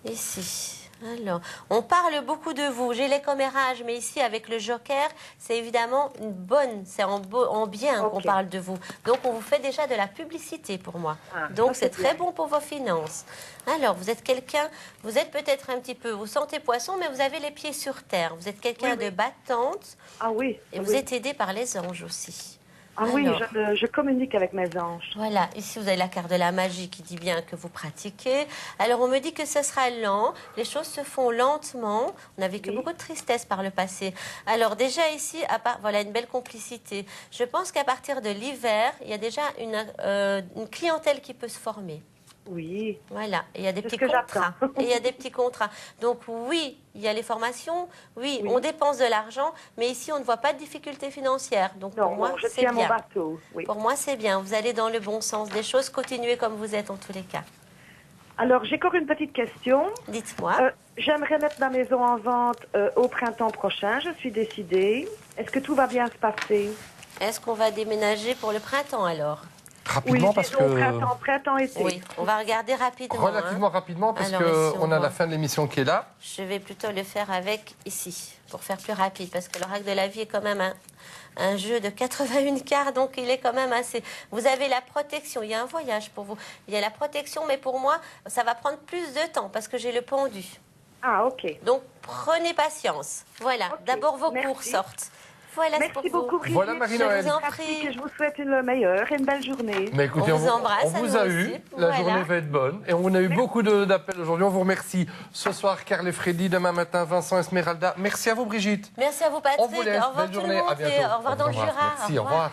Ici. Alors, on parle beaucoup de vous. J'ai les commérages, mais ici, avec le joker, c'est évidemment une bonne, c'est en bien qu'on Ok. parle de vous. Donc, on vous fait déjà de la publicité pour moi. Ah, Donc, ça, c'est c'est très bien. bon pour vos finances. Alors, vous êtes quelqu'un, vous êtes peut-être un petit peu, vous sentez poisson, mais vous avez les pieds sur terre. Vous êtes quelqu'un Oui, oui. de battante Ah oui. et vous oui. êtes aidé par les anges aussi. Ah oui, Alors. je communique avec mes anges. Voilà, ici vous avez la carte de la magie qui dit bien que vous pratiquez. Alors on me dit que ce sera lent, les choses se font lentement. On a vécu Oui. beaucoup de tristesse par le passé. Alors déjà ici, voilà une belle complicité. Je pense qu'à partir de l'hiver, il y a déjà une clientèle qui peut se former. Oui. Voilà, et il y a des C'est petits ce que contrats. j'attends. Et il y a des petits contrats. Donc oui, il y a les formations, oui, Oui. on dépense de l'argent, mais ici on ne voit pas de difficultés financières. Donc Non, pour moi, non, je c'est tiens mon bien. bateau. Oui. Pour moi, c'est bien. Vous allez dans le bon sens des choses. Continuez comme vous êtes en tous les cas. Alors, j'ai encore une petite question. Dites-moi. J'aimerais mettre ma maison en vente au printemps prochain. Je suis décidée. Est-ce que tout va bien se passer? Est-ce qu'on va déménager pour le printemps alors? Rapidement parce disons que... printemps-été. Oui, on va regarder rapidement. Relativement hein. rapidement parce Alors, ici, qu'on a voit. la fin de l'émission qui est là. Je vais plutôt le faire avec ici, pour faire plus rapide, parce que l'oracle de la vie est quand même un jeu de 81 quarts, donc il est quand même assez... Vous avez la protection, il y a un voyage pour vous. Il y a la protection, mais pour moi, ça va prendre plus de temps, parce que j'ai le pendu. Ah, ok. Donc, prenez patience. Voilà, Ok, d'abord vos merci. cours sortent. Voilà, c'est Merci pour beaucoup, vous. Brigitte. Voilà, Marie-Noël. Je vous en Pratique prie. et je vous souhaite le meilleur et une belle journée. Mais écoutez, On vous embrasse, on à vous nous a aussi. eu. La Voilà. journée va être bonne. Et on a eu beaucoup d'appels aujourd'hui. On vous remercie. Ce soir, Carl et Freddy. Demain matin, Vincent Esmeralda. Merci à vous, Brigitte. Merci à vous, Patrick. On vous laisse. Au revoir Belle tout journée. le monde. À bientôt. Et au revoir dans le Jura. Merci. Au revoir.